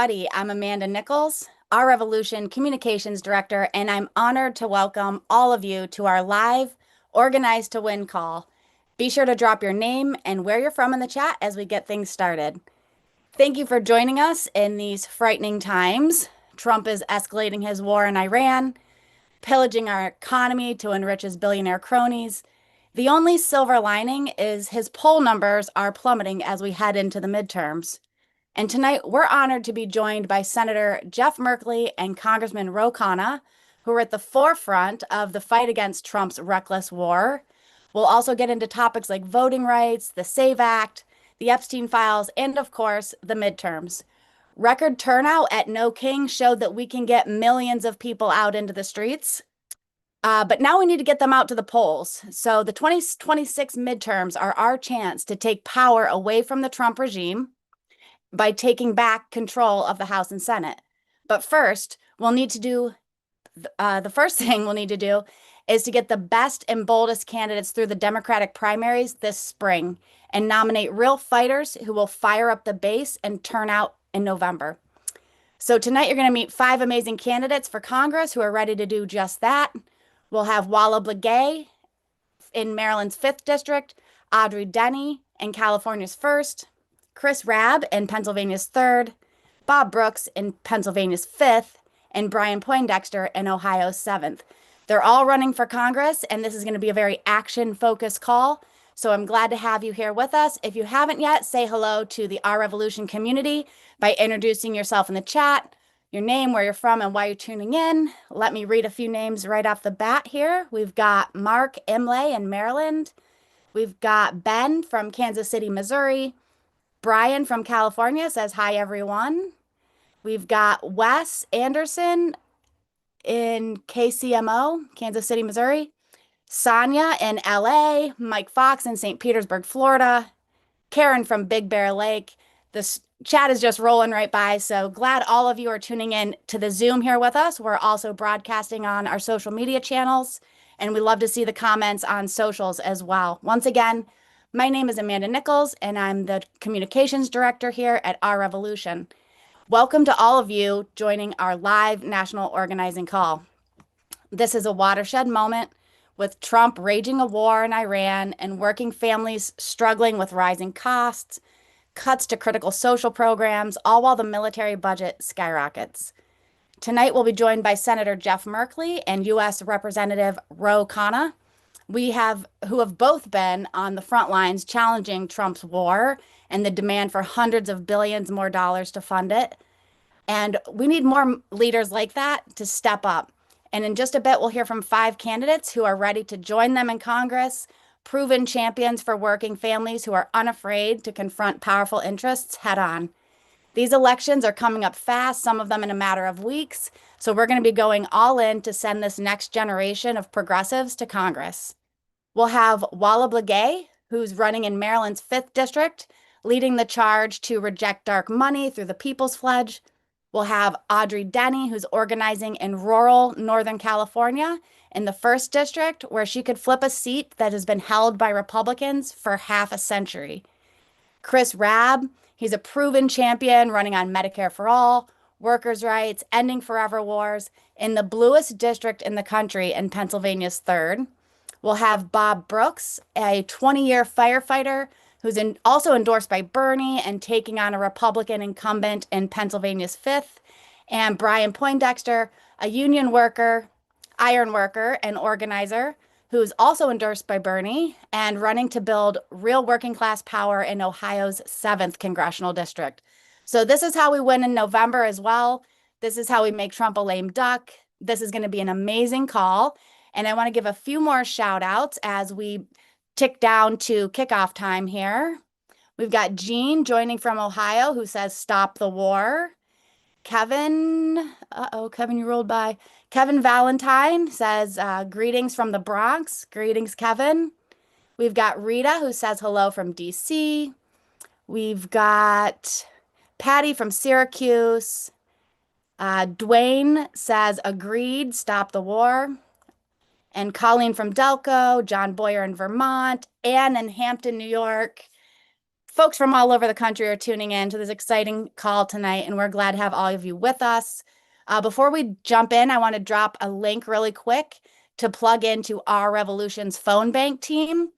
Buddy, I'm Amanda Nichols, our Revolution Communications Director, and I'm honored to welcome all of you to our live Organized to Win call. Be sure to drop your name and where you're from in the chat as we get things started. Thank you for joining us in these frightening times. Trump is escalating his war in Iran, pillaging our economy to enrich his billionaire cronies. The only silver lining is his poll numbers are plummeting as we head into the midterms. And tonight, we're honored to be joined by Senator Jeff Merkley and Congressman Ro Khanna, who are at the forefront of the fight against Trump's reckless war. We'll also get into topics like voting rights, the SAVE Act, the Epstein files, and of course, the midterms. Record turnout at No King showed that we can get millions of people out into the streets. But now we need to get them out to the polls. So the 2026 midterms are our chance to take power away from the Trump regime by taking back control of the House and Senate. But first, the first thing we'll need to do is to get the best and boldest candidates through the Democratic primaries this spring and nominate real fighters who will fire up the base and turn out in November. So tonight you're going to meet 5 amazing candidates for Congress who are ready to do just that. We'll have Blegayy in Maryland's 5th District, Audrey Denney in California's 1st, Rabb in Pennsylvania's 3rd, Bob Brooks in Pennsylvania's 5th, and Brian Poindexter in Ohio's 7th. They're all running for Congress, and this is going to be a very action-focused call. So I'm glad to have you here with us. If you haven't yet, say hello to the Our Revolution community by introducing yourself in the chat, your name, where you're from, and why you're tuning in. Let me read a few names right off the bat here. We've got Mark Imlay in Maryland. We've got Ben from Kansas City, Missouri. Brian from California says, hi, everyone. We've got Wes Anderson in KCMO, Kansas City, Missouri. Sonia in LA. Mike Fox in St. Petersburg, Florida. Karen from Big Bear Lake. This chat is just rolling right by, so glad all of you are tuning in to the Zoom here with us. We're also broadcasting on our social media channels, and we love to see the comments on socials as well. Once again, my name is Amanda Nichols, and I'm the Communications Director here at Our Revolution. Welcome to all of you joining our live national organizing call. This is a watershed moment with Trump raging a war in Iran and working families struggling with rising costs, cuts to critical social programs, all while the military budget skyrockets. Tonight, we'll be joined by Senator Jeff Merkley and U.S. Representative Ro Khanna. Who have both been on the front lines challenging Trump's war and the demand for hundreds of billions more dollars to fund it. And we need more leaders like that to step up. And in just a bit, we'll hear from 5 candidates who are ready to join them in Congress, proven champions for working families who are unafraid to confront powerful interests head on. These elections are coming up fast, some of them in a matter of weeks. So we're going to be going all in to send this next generation of progressives to Congress. We'll have Blegayy, who's running in Maryland's 5th District, leading the charge to reject dark money through the People's Pledge. We'll have Audrey Denney, who's organizing in rural Northern California in the 1st District, where she could flip a seat that has been held by Republicans for half a century. Rabb, he's a proven champion running on Medicare for all, workers' rights, ending forever wars in the bluest district in the country in Pennsylvania's 3rd. We'll have Bob Brooks, a 20-year firefighter who's also endorsed by Bernie and taking on a Republican incumbent in Pennsylvania's 5th. And Brian Poindexter, a union worker, iron worker, and organizer who's also endorsed by Bernie and running to build real working class power in Ohio's 7th congressional district. So this is how we win in November as well. This is how we make Trump a lame duck. This is going to be an amazing call. And I want to give a few more shout outs as we tick down to kickoff time here. We've got Jean joining from Ohio who says, stop the war. Kevin, Kevin, you rolled by. Kevin Valentine says, greetings from the Bronx. Greetings, Kevin. We've got Rita who says hello from DC. We've got Patty from Syracuse. Dwayne says, agreed, stop the war. And Colleen from Delco, John Boyer in Vermont, Ann in Hampton, New York. Folks from all over the country are tuning in to this exciting call tonight, and we're glad to have all of you with us. Before we jump in, I want to drop a link really quick to plug into Our Revolution's phone bank team.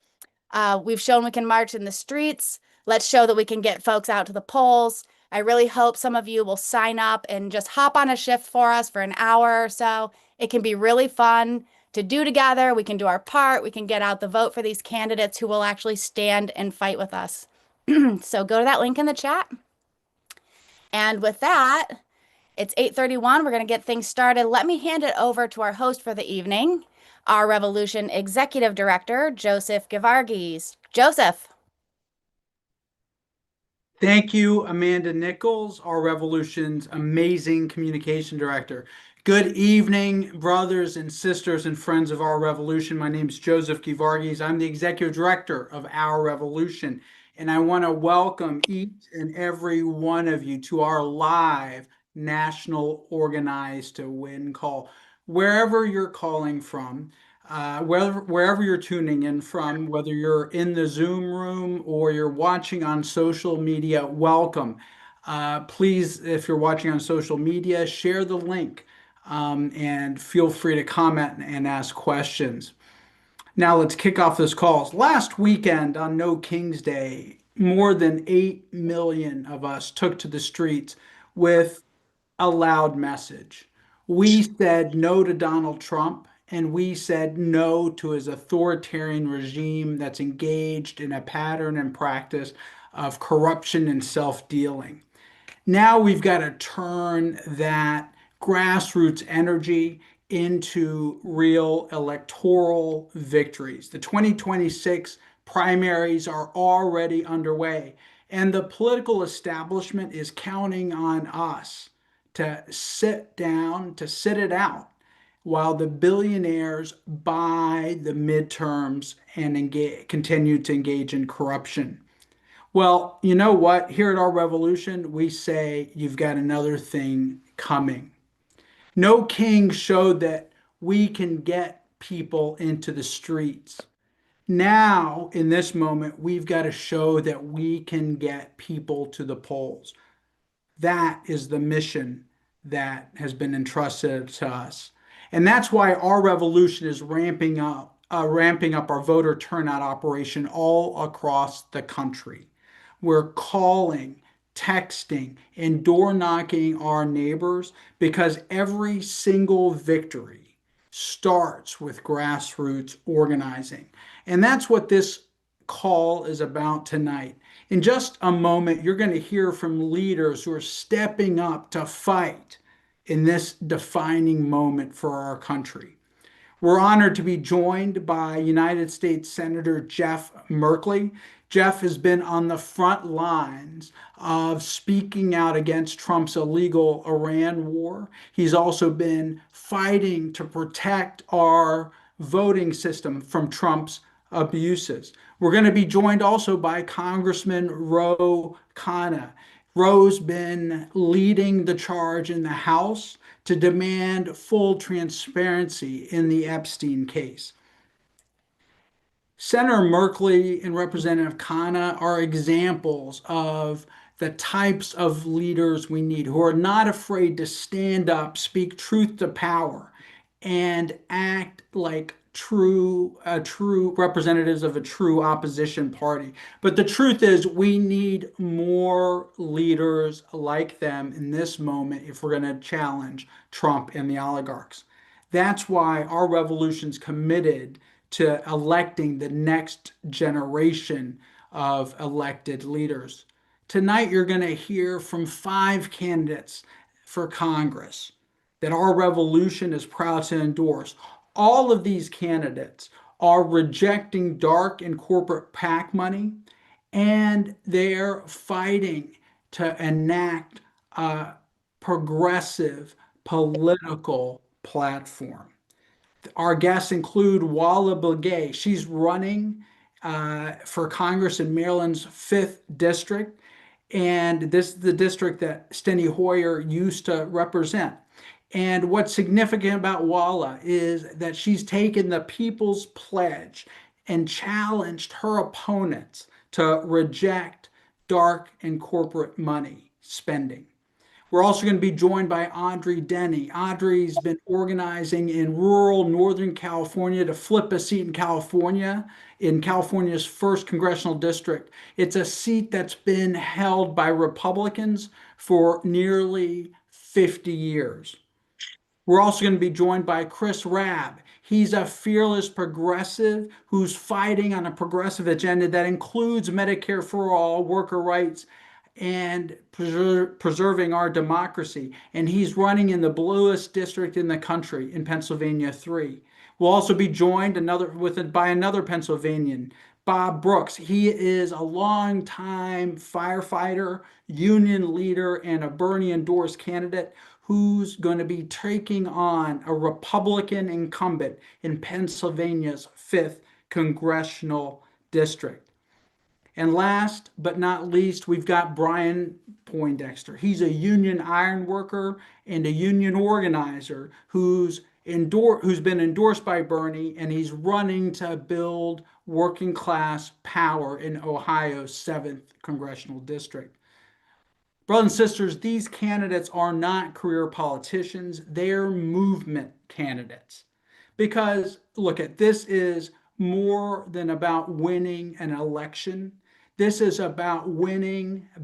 We've shown we can march in the streets. Let's show that we can get folks out to the polls. I really hope some of you will sign up and just hop on a shift for us for an hour or so. It can be really fun to do together. We can do our part. We can get out the vote for these candidates who will actually stand and fight with us. So go to that link in the chat. And with that, it's 8:31. We're going to get things started. Let me hand it over to our host for the evening, Our Revolution Executive Director, Joseph Gevarghese. Joseph. Thank you, Amanda Nichols, Our Revolution's amazing communication director. Good evening, brothers and sisters and friends of Our Revolution. My name is Joseph Gevarghese. I'm the executive director of Our Revolution, and I want to welcome each and every one of you to our live national Organize to Win call. Wherever you're calling from, wherever you're tuning in from, whether you're in the Zoom room or you're watching on social media, welcome. Please, if you're watching on social media, share the link and feel free to comment and ask questions. Now let's kick off this call. Last weekend on No King's Day, more than 8 million of us took to the streets with a loud message. We said no to Donald Trump, and we said no to his authoritarian regime that's engaged in a pattern and practice of corruption and self-dealing. Now we've got to turn that grassroots energy into real electoral victories. The 2026 primaries are already underway, and the political establishment is counting on us to sit down, to sit it out, while the billionaires buy the midterms and continue to engage in corruption. Well, you know what? Here at Our Revolution, we say you've got another thing coming. No King showed that we can get people into the streets. Now, in this moment, we've got to show that we can get people to the polls. That is the mission that has been entrusted to us. And that's why Our Revolution is ramping up our voter turnout operation all across the country. We're calling, texting, and door knocking our neighbors because every single victory starts with grassroots organizing. And that's what this call is about tonight. In just a moment, you're going to hear from leaders who are stepping up to fight in this defining moment for our country. We're honored to be joined by United States Senator Jeff Merkley. Jeff has been on the front lines of speaking out against Trump's illegal Iran war. He's also been fighting to protect our voting system from Trump's abuses. We're going to be joined also by Congressman Ro Khanna. Ro's been leading the charge in the House to demand full transparency in the Epstein case. Senator Merkley and Representative Khanna are examples of the types of leaders we need who are not afraid to stand up, speak truth to power, and act like true representatives of a true opposition party. But the truth is we need more leaders like them in this moment if we're going to challenge Trump and the oligarchs. That's why Our Revolution's committed to electing the next generation of elected leaders. Tonight, you're going to hear from 5 candidates for Congress that Our Revolution is proud to endorse. All of these candidates are rejecting dark and corporate PAC money, and they're fighting to enact a progressive political platform. Our guests include Walla Blegayy. She's running for Congress in Maryland's 5th district, and this is the district that Steny Hoyer used to represent. And what's significant about Walla is that she's taken the People's Pledge and challenged her opponents to reject dark and corporate money spending. We're also going to be joined by Audrey Denney. Audrey's been organizing in rural Northern California to flip a seat in California's first congressional district. It's a seat that's been held by Republicans for nearly 50 years. We're also going to be joined by Rabb. He's a fearless progressive who's fighting on a progressive agenda that includes Medicare for all, worker rights, and preserving our democracy. And he's running in the bluest district in the country in Pennsylvania 3. We'll also be joined by another Pennsylvanian, Bob Brooks. He is a longtime firefighter, union leader, and a Bernie endorsed candidate who's going to be taking on a Republican incumbent in Pennsylvania's 5th congressional district. And last but not least, we've got Brian Poindexter. He's a union iron worker and a union organizer who's been endorsed by Bernie, and he's running to build working class power in Ohio's 7th congressional district. Brothers and sisters, these candidates are not career politicians, they're movement candidates. Because, look, this is more than about winning an election. This is about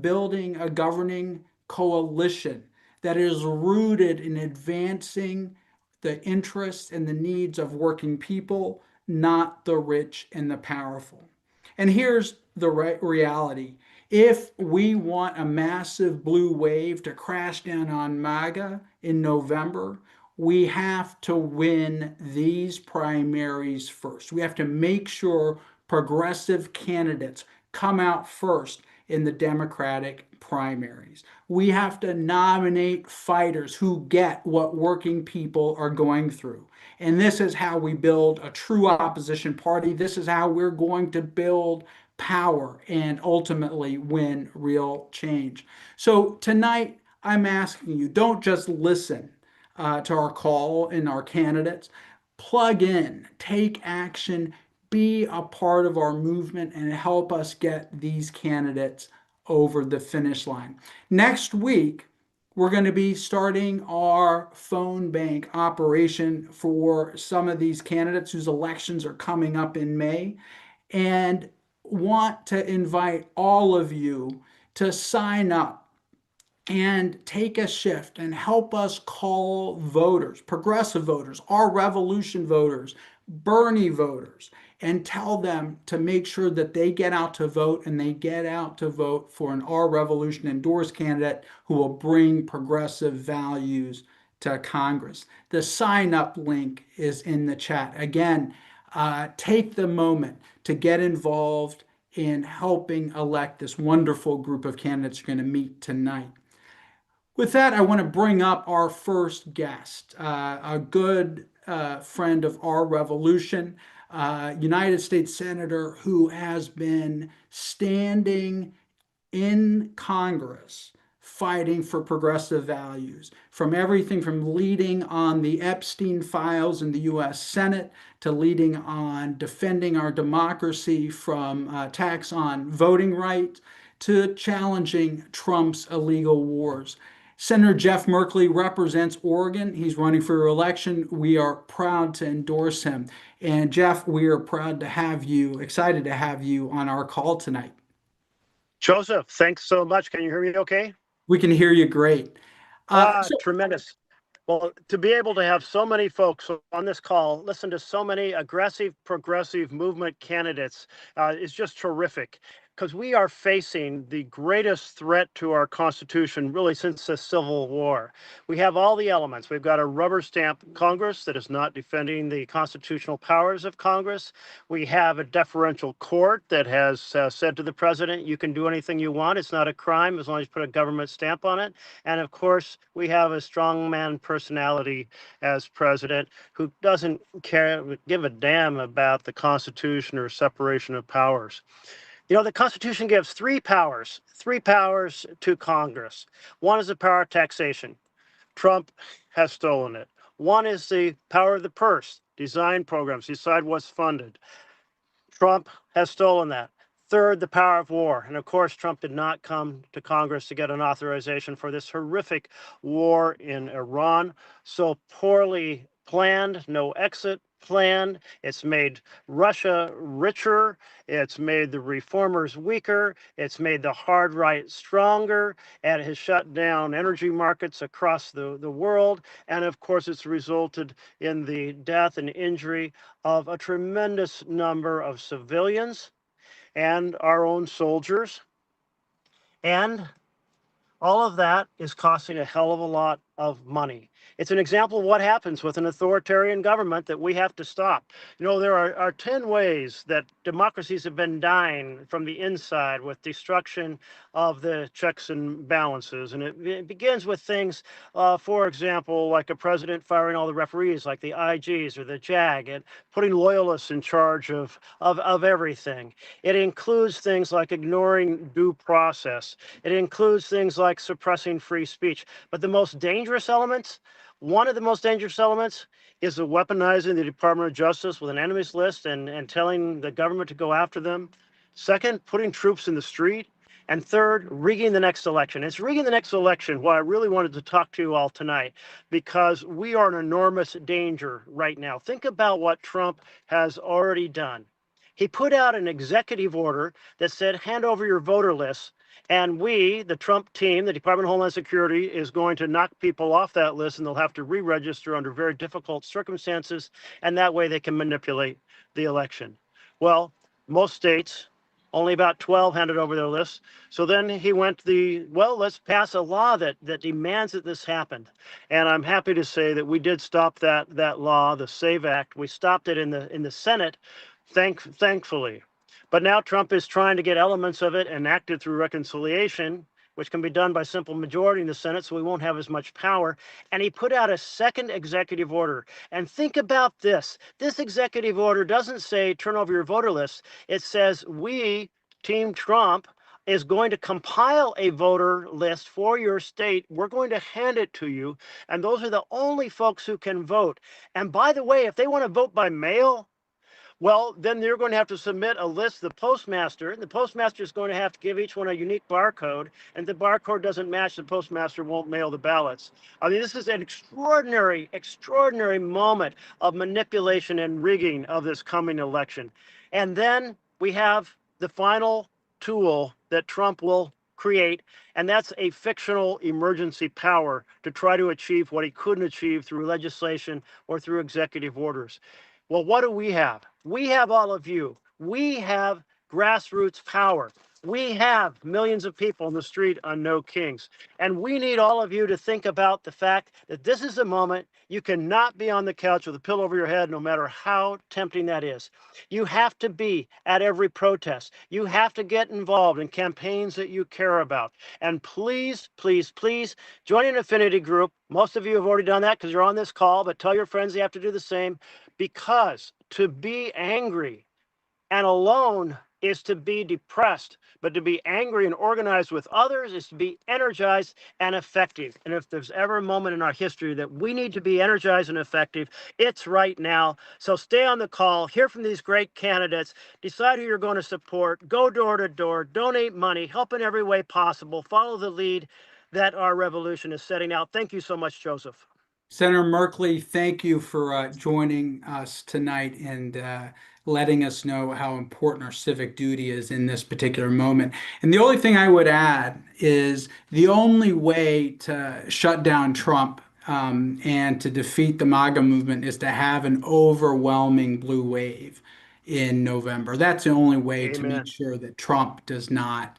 building a governing coalition that is rooted in advancing the interests and the needs of working people, not the rich and the powerful. And here's the reality. If we want a massive blue wave to crash down on MAGA in November, we have to win these primaries first. We have to make sure progressive candidates come out first in the Democratic primaries. We have to nominate fighters who get what working people are going through. And this is how we build a true opposition party. This is how we're going to build power and ultimately win real change. So tonight, I'm asking you, don't just listen to our call and our candidates. Plug in, take action, be a part of our movement, and help us get these candidates over the finish line. Next week, we're going to be starting our phone bank operation for some of these candidates whose elections are coming up in May, and want to invite all of you to sign up and take a shift and help us call voters, progressive voters, our revolution voters, Bernie voters, and tell them to make sure that they get out to vote, and they get out to vote for an Our Revolution endorsed candidate who will bring progressive values to Congress. The sign up link is in the chat. Again, take the moment to get involved in helping elect this wonderful group of candidates you're going to meet tonight. With that, I want to bring up our first guest, a good friend of our revolution, United States Senator who has been standing in Congress fighting for progressive values, from everything from leading on the Epstein files in the US Senate to leading on defending our democracy from attacks on voting rights to challenging Trump's illegal wars. Senator Jeff Merkley represents Oregon. He's running for re-election. We are proud to endorse him. And Jeff, we are proud to have you, excited to have you on our call tonight. Joseph, thanks so much. Can you hear me okay? We can hear you great. Tremendous. Well, to be able to have so many folks on this call, listen to so many aggressive, progressive movement candidates is just terrific, because we are facing the greatest threat to our Constitution really since the Civil War. We have all the elements. We've got a rubber stamp Congress that is not defending the constitutional powers of Congress. We have a deferential court that has said to the president, you can do anything you want. It's not a crime as long as you put a government stamp on it. And of course, we have a strongman personality as president who doesn't give a damn about the Constitution or separation of powers. You know, the Constitution gives three powers to Congress. One is the power of taxation. Trump has stolen it. One is the power of the purse, design programs, decide what's funded. Trump has stolen that. Third, the power of war. And of course, Trump did not come to Congress to get an authorization for this horrific war in Iran. So poorly planned, no exit plan. It's made Russia richer. It's made the reformers weaker. It's made the hard right stronger. And it has shut down energy markets across the world. And of course, it's resulted in the death and injury of a tremendous number of civilians and our own soldiers. And all of that is costing a hell of a lot of money. It's an example of what happens with an authoritarian government that we have to stop. You know, there are 10 ways that democracies have been dying from the inside with destruction of the checks and balances. And it begins with things, for example, like a president firing all the referees, like the IGs or the JAG, and putting loyalists in charge of everything. It includes things like ignoring due process. It includes things like suppressing free speech. But the most dangerous elements, one of the most dangerous elements is the weaponizing the Department of Justice with an enemies list and telling the government to go after them. Second, putting troops in the street. And third, rigging the next election. It's rigging the next election why I really wanted to talk to you all tonight, because we are in enormous danger right now. Think about what Trump has already done. He put out an executive order that said, hand over your voter lists. And we, the Trump team, the Department of Homeland Security, is going to knock people off that list, and they'll have to re-register under very difficult circumstances. And that way they can manipulate the election. Well, most states, only about 12 handed over their lists. So then he went let's pass a law that demands that this happen. And I'm happy to say that we did stop that law, the SAVE Act. We stopped it in the Senate, thankfully. But now Trump is trying to get elements of it enacted through reconciliation, which can be done by simple majority in the Senate, so we won't have as much power. And he put out a second executive order. And think about this. This executive order doesn't say turn over your voter list. It says we, Team Trump, is going to compile a voter list for your state. We're going to hand it to you. And those are the only folks who can vote. And by the way, if they want to vote by mail, well, then they're going to have to submit a list to the postmaster. The postmaster is going to have to give each one a unique barcode. And if the barcode doesn't match, the postmaster won't mail the ballots. I mean, this is an extraordinary, extraordinary moment of manipulation and rigging of this coming election. And then we have the final tool that Trump will create, and that's a fictional emergency power to try to achieve what he couldn't achieve through legislation or through executive orders. Well, what do we have? We have all of you. We have grassroots power. We have millions of people in the street on No Kings. And we need all of you to think about the fact that this is a moment you cannot be on the couch with a pillow over your head, no matter how tempting that is. You have to be at every protest. You have to get involved in campaigns that you care about. And please, please, please join an affinity group. Most of you have already done that because you're on this call, but tell your friends they have to do the same, because to be angry and alone is to be depressed, but to be angry and organized with others is to be energized and effective. And if there's ever a moment in our history that we need to be energized and effective, it's right now. So stay on the call, hear from these great candidates, decide who you're going to support, go door to door, donate money, help in every way possible, follow the lead that our revolution is setting out. Thank you so much, Joseph. Senator Merkley, thank you for joining us tonight and letting us know how important our civic duty is in this particular moment. And the only thing I would add is the only way to shut down Trump and to defeat the MAGA movement is to have an overwhelming blue wave in November. That's the only way to make Amen. sure that Trump does not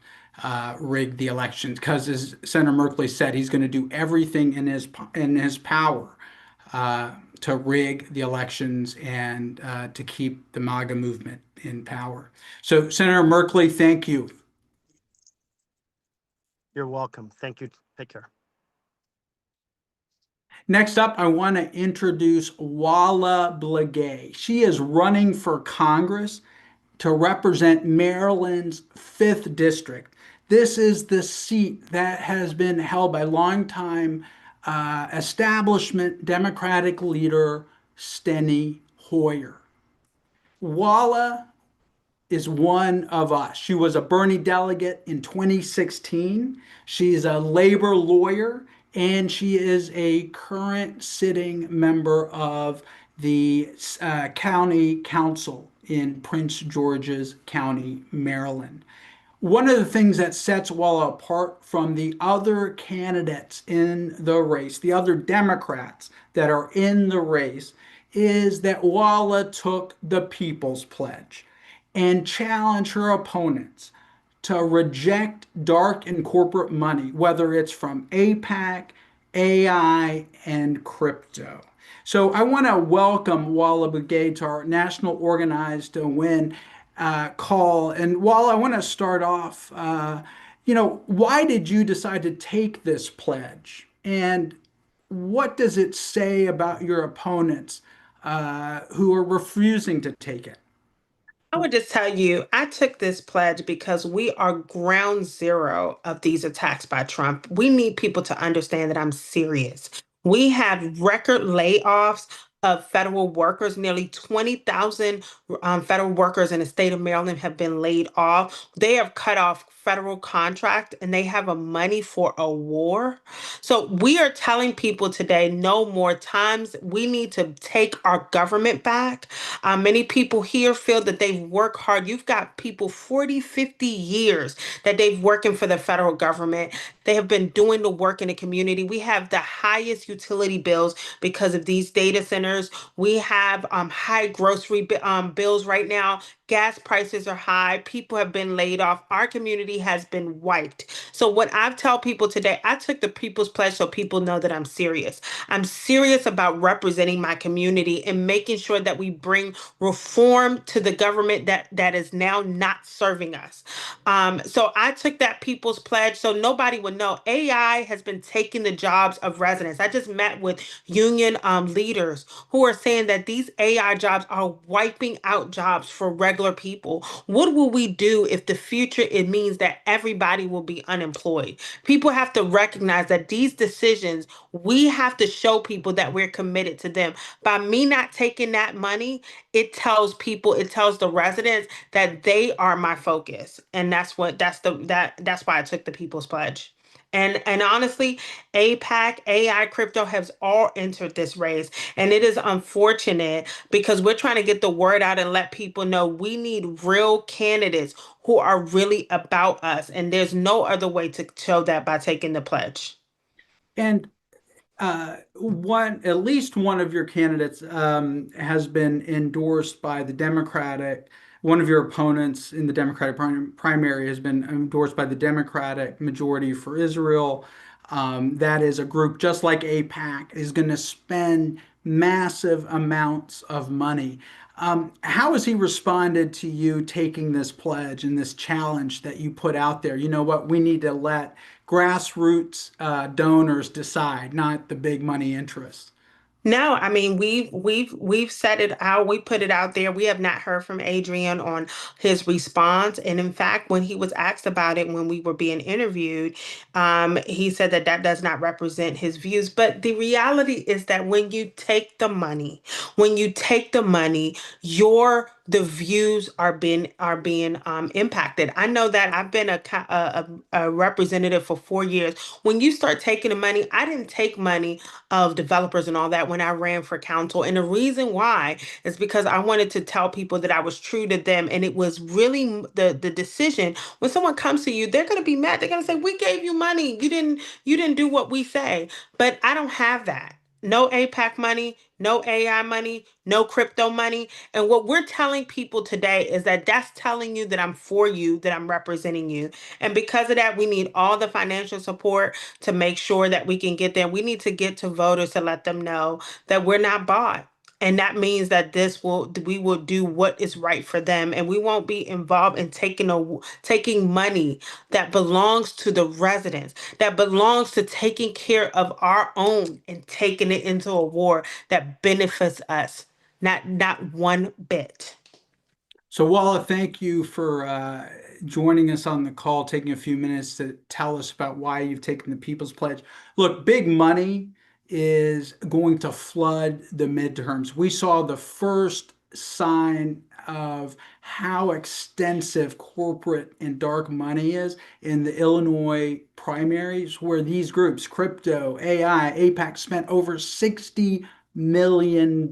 rig the elections, because as Senator Merkley said, he's going to do everything in his power to rig the elections and to keep the MAGA movement in power. So, Senator Merkley, thank you. You're welcome. Thank you. Take care. Next up, I want to introduce Walla Blegayy. She is running for Congress to represent Maryland's 5th district. This is the seat that has been held by longtime establishment Democratic leader Steny Hoyer. Walla is one of us. She was a Bernie delegate in 2016. She's a labor lawyer, and she is a current sitting member of the county council in Prince George's County, Maryland. One of the things that sets Walla apart from the other candidates in the race, the other Democrats that are in the race, is that Walla took the People's Pledge and challenged her opponents to reject dark and corporate money, whether it's from APAC, AI, and crypto. So I want to welcome Walla Blegayy to our National Organized to Win call. And Walla, I want to start off, why did you decide to take this pledge? And what does it say about your opponents who are refusing to take it? I would just tell you, I took this pledge because we are ground zero of these attacks by Trump. We need people to understand that I'm serious. We have record layoffs of federal workers. Nearly 20,000 federal workers in the state of Maryland have been laid off. They have cut off federal contract and they have a money for a war. So we are telling people today, no more times. We need to take our government back. Many people here feel that they've worked hard. You've got people 40, 50 years that they've working for the federal government. They have been doing the work in the community. We have the highest utility bills because of these data centers. We have high grocery bills right now. Gas prices are high. People have been laid off. Our community has been wiped. So what I tell people today, I took the People's Pledge so people know that I'm serious. I'm serious about representing my community and making sure that we bring reform to the government that is now not serving us. So I took that People's Pledge so nobody would know. AI has been taking the jobs of residents. I just met with union leaders who are saying that these AI jobs are wiping out jobs for regular people. What will we do if the future it means that everybody will be unemployed? People have to recognize that these decisions, we have to show people that we're committed to them. By me not taking that money, it tells people, it tells the residents that they are my focus. And that's why I took the People's Pledge. And honestly, APAC, AI, crypto has all entered this race. And it is unfortunate because we're trying to get the word out and let people know we need real candidates who are really about us. And there's no other way to show that by taking the pledge. And at least one of your candidates has been endorsed by the Democratic. One of your opponents in the Democratic primary has been endorsed by the Democratic Majority for Israel. That is a group just like AIPAC is going to spend massive amounts of money. How has he responded to you taking this pledge and this challenge that you put out there? You know what? We need to let grassroots donors decide, not the big money interests. No, I mean we've said it out. We put it out there. We have not heard from Adrian on his response. And in fact, when he was asked about it when we were being interviewed, he said that that does not represent his views. But the reality is that when you take the money, the views are being impacted. I know that I've been a representative for 4 years. When you start taking the money, I didn't take money of developers and all that when I ran for council. And the reason why is because I wanted to tell people that I was true to them. And it was really the decision. When someone comes to you, they're going to be mad. They're going to say, we gave you money. You didn't do what we say. But I don't have that. No APAC money, no AI money, no crypto money. And what we're telling people today is that that's telling you that I'm for you, that I'm representing you. And because of that, we need all the financial support to make sure that we can get there. We need to get to voters to let them know that we're not bought. And that means that we will do what is right for them, and we won't be involved in taking money that belongs to the residents, that belongs to taking care of our own, and taking it into a war that benefits us, not one bit. So, Walla, thank you for joining us on the call, taking a few minutes to tell us about why you've taken the People's Pledge. Look, big money is going to flood the midterms. We saw the first sign of how extensive corporate and dark money is in the Illinois primaries, where these groups, crypto, AI, APAC, spent over $60 million,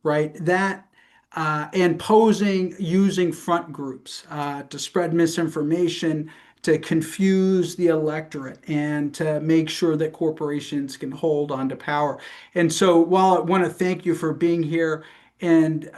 right? That and posing using front groups to spread misinformation, to confuse the electorate, and to make sure that corporations can hold on to power. And so, while I want to thank you for being here and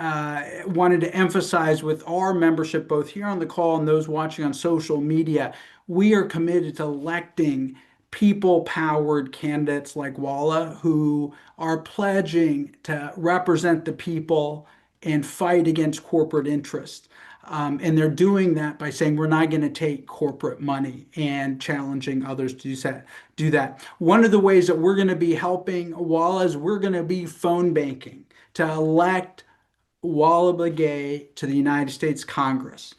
wanted to emphasize with our membership, both here on the call and those watching on social media, we are committed to electing people-powered candidates like Walla who are pledging to represent the people and fight against corporate interests. And they're doing that by saying we're not going to take corporate money and challenging others to do that. One of the ways that we're going to be helping Walla is we're going to be phone banking to elect Walla Blegayy to the United States Congress.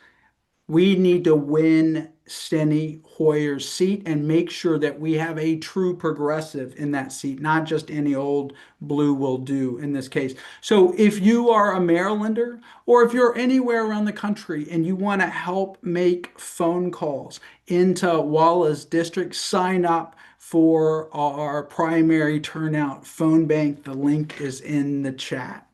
We need to win Steny Hoyer's seat and make sure that we have a true progressive in that seat, not just any old blue will do in this case. So if you are a Marylander or if you're anywhere around the country and you want to help make phone calls into Walla's district, sign up for our primary turnout phone bank. The link is in the chat.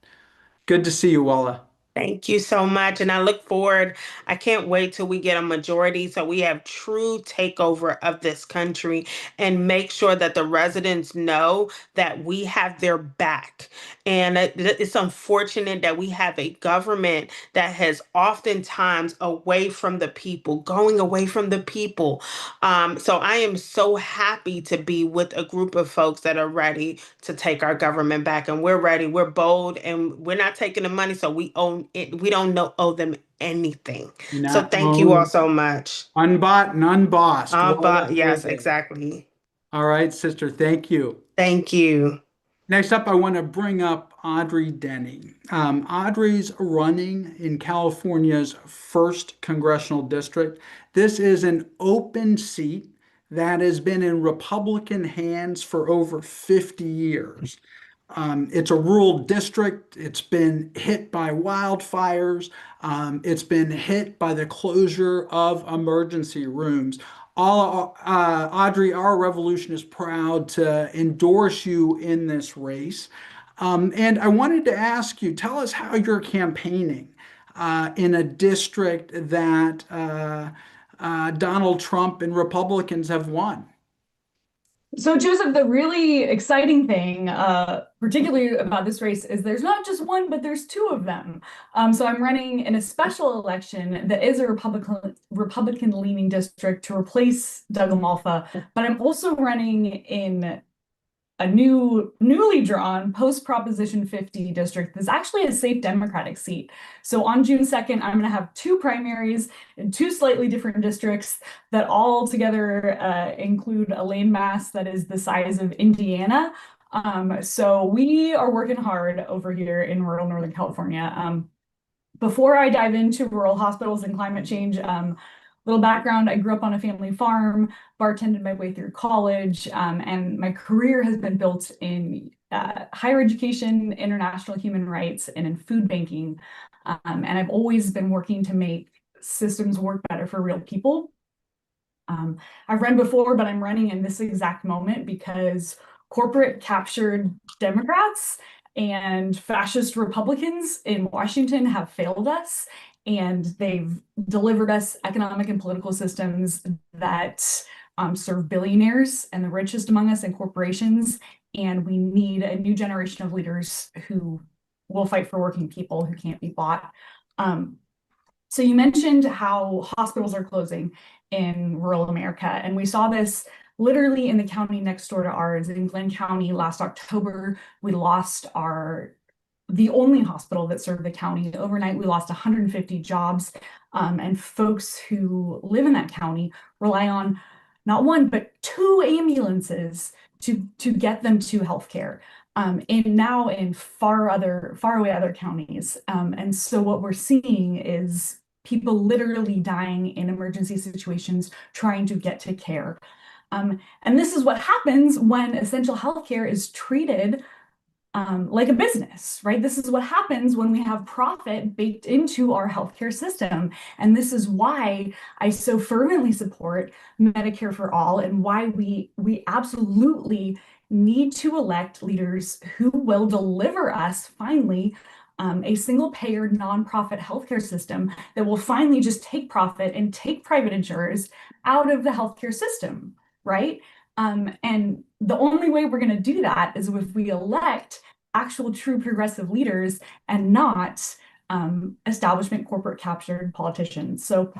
Good to see you, Walla. Thank you so much. And I look forward. I can't wait till we get a majority so we have true takeover of this country and make sure that the residents know that we have their back. And it's unfortunate that we have a government that has oftentimes away from the people, going away from the people. So I am so happy to be with a group of folks that are ready to take our government back. And we're ready. We're bold and we're not taking the money. So we own it. We don't owe them anything. So Not thank you all owned, so much. unbought, and unbossed. Walla But yes, Blegayy. exactly. All right, sister. Thank you. Thank you. Next up, I want to bring up Audrey Denney. Audrey's running in California's 1st congressional district. This is an open seat that has been in Republican hands for over 50 years. It's a rural district. It's been hit by wildfires. It's been hit by the closure of emergency rooms. Audrey, our revolution is proud to endorse you in this race. And I wanted to ask you, tell us how you're campaigning in a district that Donald Trump and Republicans have won. So, Joseph, the really exciting thing, particularly about this race, is there's not just one, but there's 2 of them. So I'm running in a special election that is a Republican-leaning district to replace Doug Amalfa, but I'm also running in a newly drawn post-Proposition 50 district that's actually a safe Democratic seat. So on June 2nd, I'm going to have 2 primaries in 2 slightly different districts that all together include a landmass that is the size of Indiana. So we are working hard over here in rural Northern California. Before I dive into rural hospitals and climate change, little background, I grew up on a family farm, bartended my way through college, and my career has been built in higher education, international human rights, and in food banking. And I've always been working to make systems work better for real people. I've run before, but I'm running in this exact moment because corporate captured Democrats and fascist Republicans in Washington have failed us. And they've delivered us economic and political systems that serve billionaires and the richest among us and corporations. And we need a new generation of leaders who will fight for working people who can't be bought. So you mentioned how hospitals are closing in rural America. And we saw this literally in the county next door to ours. In Glenn County last October, we lost the only hospital that served the county. Overnight, we lost 150 jobs, and folks who live in that county rely on not 1, but 2 ambulances to get them to healthcare. Now in far away other counties. And so what we're seeing is people literally dying in emergency situations trying to get to care. And this is what happens when essential healthcare is treated like a business, right? This is what happens when we have profit baked into our healthcare system. And this is why I so fervently support Medicare for all, and why we absolutely need to elect leaders who will deliver us finally a single payer nonprofit healthcare system that will finally just take profit and take private insurers out of the healthcare system, right? And the only way we're going to do that is if we elect actual true progressive leaders and not establishment corporate captured politicians. So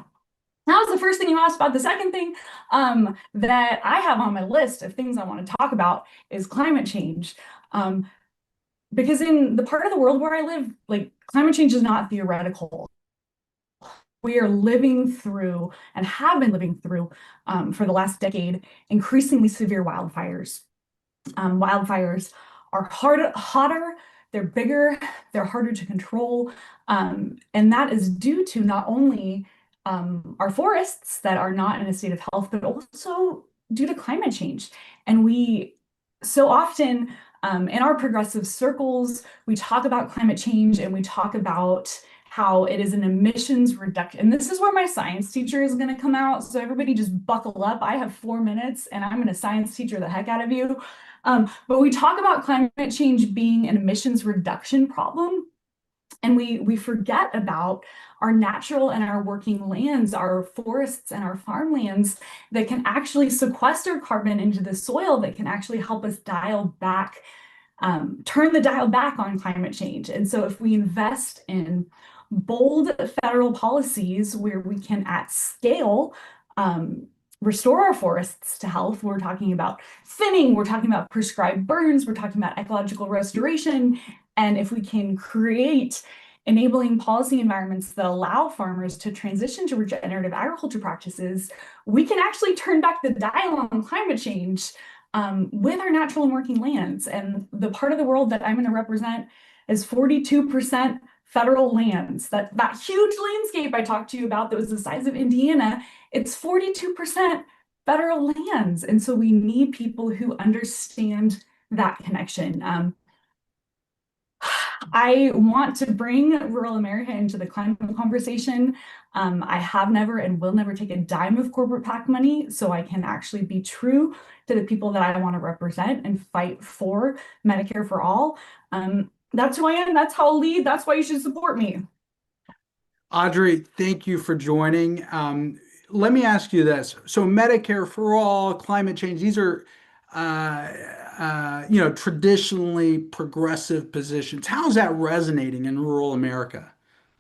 that was the first thing you asked about. The second thing that I have on my list of things I want to talk about is climate change. Because in the part of the world where I live, like, climate change is not theoretical. We are living through, and have been living through for the last decade, increasingly severe wildfires. Wildfires are hotter, they're bigger, they're harder to control. And that is due to not only our forests that are not in a state of health, but also due to climate change. And we so often in our progressive circles, we talk about climate change and we talk about how it is an emissions reduction. And this is where my science teacher is going to come out. So everybody just buckle up. I have 4 minutes and I'm going to science teacher the heck out of you. But we talk about climate change being an emissions reduction problem. And we forget about our natural and our working lands, our forests and our farmlands that can actually sequester carbon into the soil, that can actually help us dial back, turn the dial back on climate change. And so if we invest in bold federal policies where we can at scale restore our forests to health, we're talking about thinning, we're talking about prescribed burns, we're talking about ecological restoration. And if we can create enabling policy environments that allow farmers to transition to regenerative agriculture practices, we can actually turn back the dial on climate change with our natural and working lands. And the part of the world that I'm going to represent is 42% federal lands. That huge landscape I talked to you about that was the size of Indiana, it's 42% federal lands. And so we need people who understand that connection. I want to bring rural America into the climate conversation. I have never and will never take a dime of corporate PAC money, so I can actually be true to the people that I want to represent and fight for Medicare for all. That's who I am. That's how I'll lead. That's why you should support me. Audrey, thank you for joining. Let me ask you this. So Medicare for all, climate change, these are traditionally progressive positions. How is that resonating in rural America?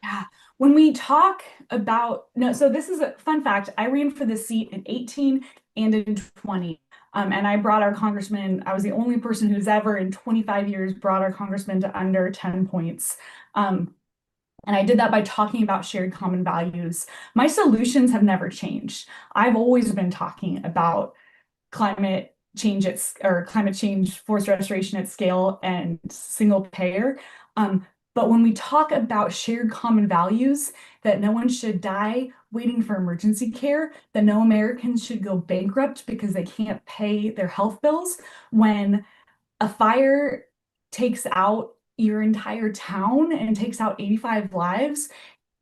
Yeah. When we talk about, no, so this is a fun fact. I ran for the seat in 18 and in 20. And I brought our congressman, I was the only person who's ever in 25 years brought our congressman to under 10 points. And I did that by talking about shared common values. My solutions have never changed. I've always been talking about climate change or climate change, forest restoration at scale, and single payer. But when we talk about shared common values, that no one should die waiting for emergency care, that no Americans should go bankrupt because they can't pay their health bills, when a fire takes out your entire town and takes out 85 lives,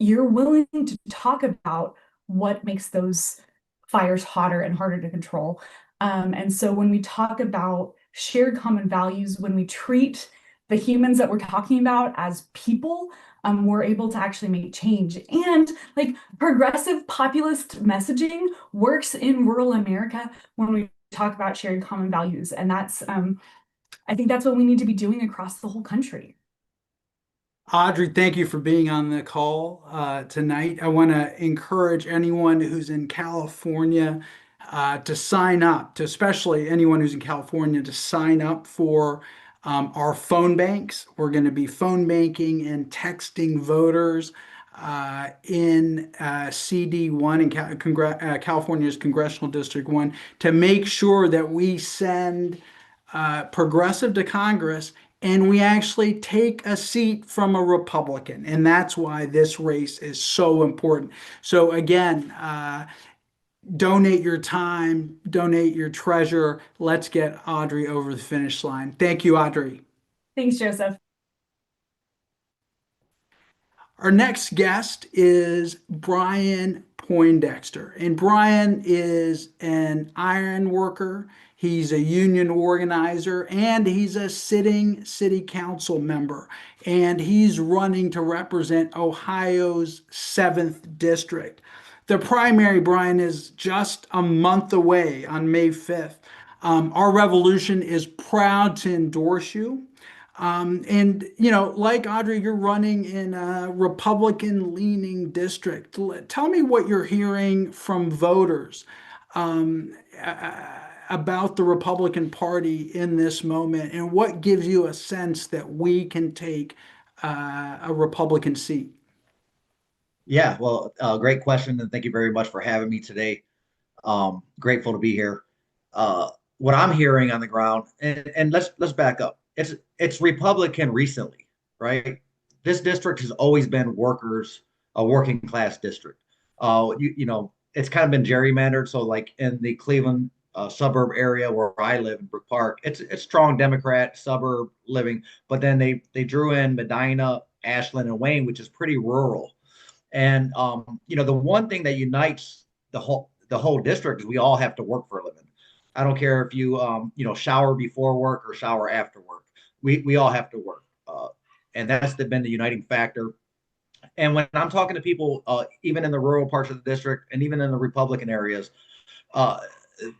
you're willing to talk about what makes those fires hotter and harder to control. And so when we talk about shared common values, when we treat the humans that we're talking about as people, we're able to actually make change. And like progressive populist messaging works in rural America when we talk about shared common values. And that's, I think that's what we need to be doing across the whole country. Audrey, thank you for being on the call tonight. I want to encourage anyone who's in California to sign up, especially anyone who's in California, to sign up for our phone banks. We're going to be phone banking and texting voters in CD1 in California's Congressional District 1 to make sure that we send progressive to Congress and we actually take a seat from a Republican. And that's why this race is so important. So again, donate your time, donate your treasure. Let's get Audrey over the finish line. Thank you, Audrey. Thanks, Joseph. Our next guest is Brian Poindexter. And Brian is an iron worker. He's a union organizer and he's a sitting city council member. And he's running to represent Ohio's 7th district. The primary, Brian, is just a month away on May 5th. Our revolution is proud to endorse you. And like Audrey, you're running in a Republican leaning district. Tell me what you're hearing from voters um, about the Republican Party in this moment, and what gives you a sense that we can take a Republican seat. Yeah, well, great question, and thank you very much for having me today. Grateful to be here. What I'm hearing on the ground, and let's back up. It's Republican recently, right? This district has always been a working class district. It's kind of been gerrymandered. So, like in the Cleveland suburb area where I live in Brook Park, it's strong Democrat suburb living, but then they drew in Medina, Ashland, and Wayne, which is pretty rural. And the one thing that unites the whole district is we all have to work for a living. I don't care if you shower before work or shower after work. We all have to work, and that's been the uniting factor. And when I'm talking to people, even in the rural parts of the district and even in the Republican areas, uh,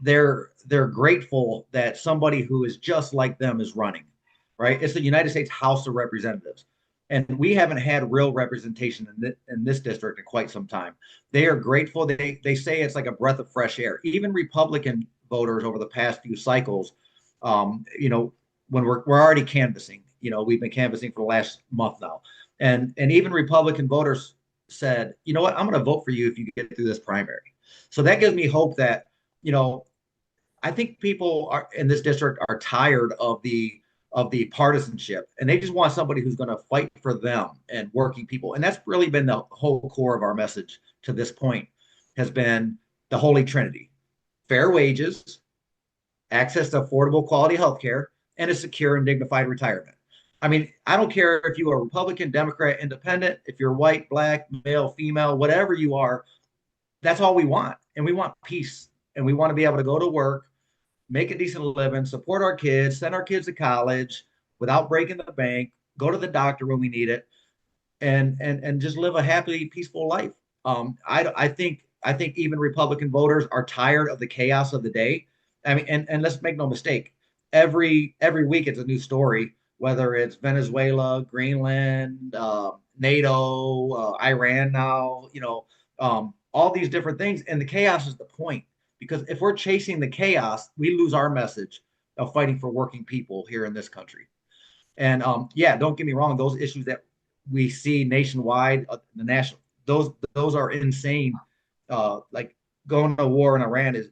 they're grateful that somebody who is just like them is running. Right? It's the United States House of Representatives. And we haven't had real representation in this district in quite some time. They are grateful. They say it's like a breath of fresh air. Even Republican voters over the past few cycles, when we're already canvassing, we've been canvassing for the last month now. And even Republican voters said, you know what, I'm going to vote for you if you get through this primary. So that gives me hope that, I think people are in this district are tired of the partisanship, and they just want somebody who's going to fight for them and working people. And that's really been the whole core of our message to this point, has been the Holy Trinity: fair wages, access to affordable quality health care, and a secure and dignified retirement. I mean, I don't care if you are Republican, Democrat, Independent, if you're white, black, male, female, whatever you are, that's all we want. And we want peace, and we want to be able to go to work, make a decent living, support our kids, send our kids to college without breaking the bank, go to the doctor when we need it, and just live a happy, peaceful life. I think even Republican voters are tired of the chaos of the day. I mean, and let's make no mistake, every week it's a new story, whether it's Venezuela, Greenland, NATO, Iran now, all these different things, and the chaos is the point. Because if we're chasing the chaos, we lose our message of fighting for working people here in this country. And don't get me wrong; those issues that we see nationwide, those are insane. Like going to war in Iran is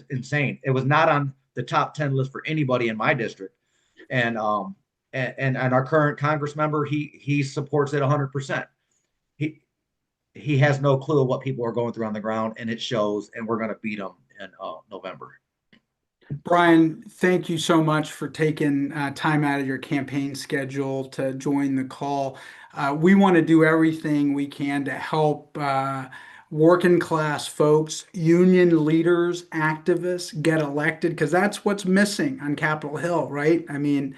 insane. It was not on the top 10 list for anybody in my district. And our current Congress member, he supports it 100%. He has no clue what people are going through on the ground, and it shows, and we're going to beat them in November. Brian, thank you so much for taking time out of your campaign schedule to join the call. We want to do everything we can to help working class folks, union leaders, activists get elected, because that's what's missing on Capitol Hill, right? I mean,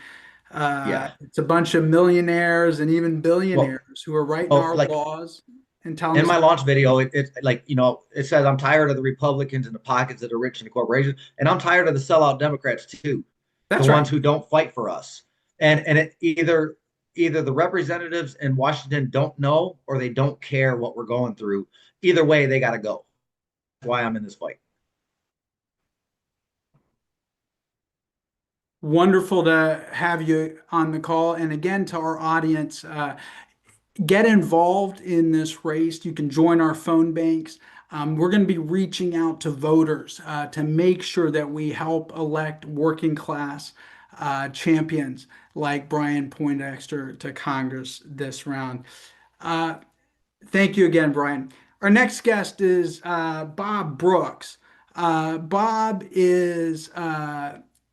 it's a bunch of millionaires and even billionaires who are writing our laws and telling in us. my launch video, it's like, it says, I'm tired of the Republicans in the pockets that are rich and the corporations, and I'm tired of the sellout Democrats too. That's the right. ones who don't fight for us. And it either the representatives in Washington don't know, or they don't care what we're going through. Either way, they got to go. That's why I'm in this fight. Wonderful to have you on the call. And again, to our audience, get involved in this race. You can join our phone banks. We're going to be reaching out to voters to make sure that we help elect working class champions like Brian Poindexter to Congress this round. Thank you again, Brian. Our next guest is Bob Brooks. Bob is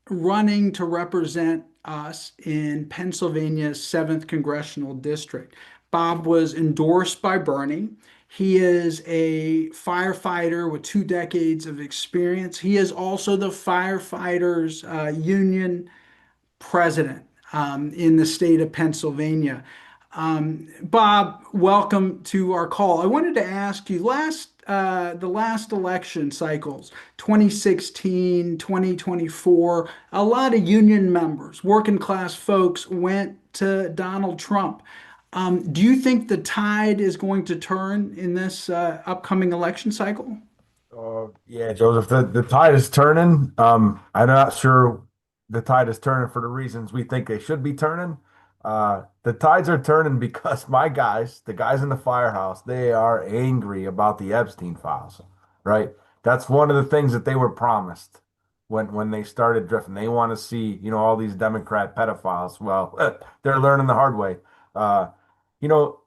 running to represent us in Pennsylvania's 7th Congressional District. Bob was endorsed by Bernie. He is a firefighter with 2 decades of experience. He is also the firefighters union president in the state of Pennsylvania. Bob, welcome to our call. I wanted to ask you the last election cycles, 2016, 2024, a lot of union members, working class folks went to Donald Trump. Do you think the tide is going to turn in this upcoming election cycle? Yeah, Joseph, the tide is turning. I'm not sure the tide is turning for the reasons we think they should be turning. The tides are turning because my guys, the guys in the firehouse, they are angry about the Epstein files, right? That's one of the things that they were promised when they started drifting. They want to see, all these Democrat pedophiles. Well, they're learning the hard way. You know,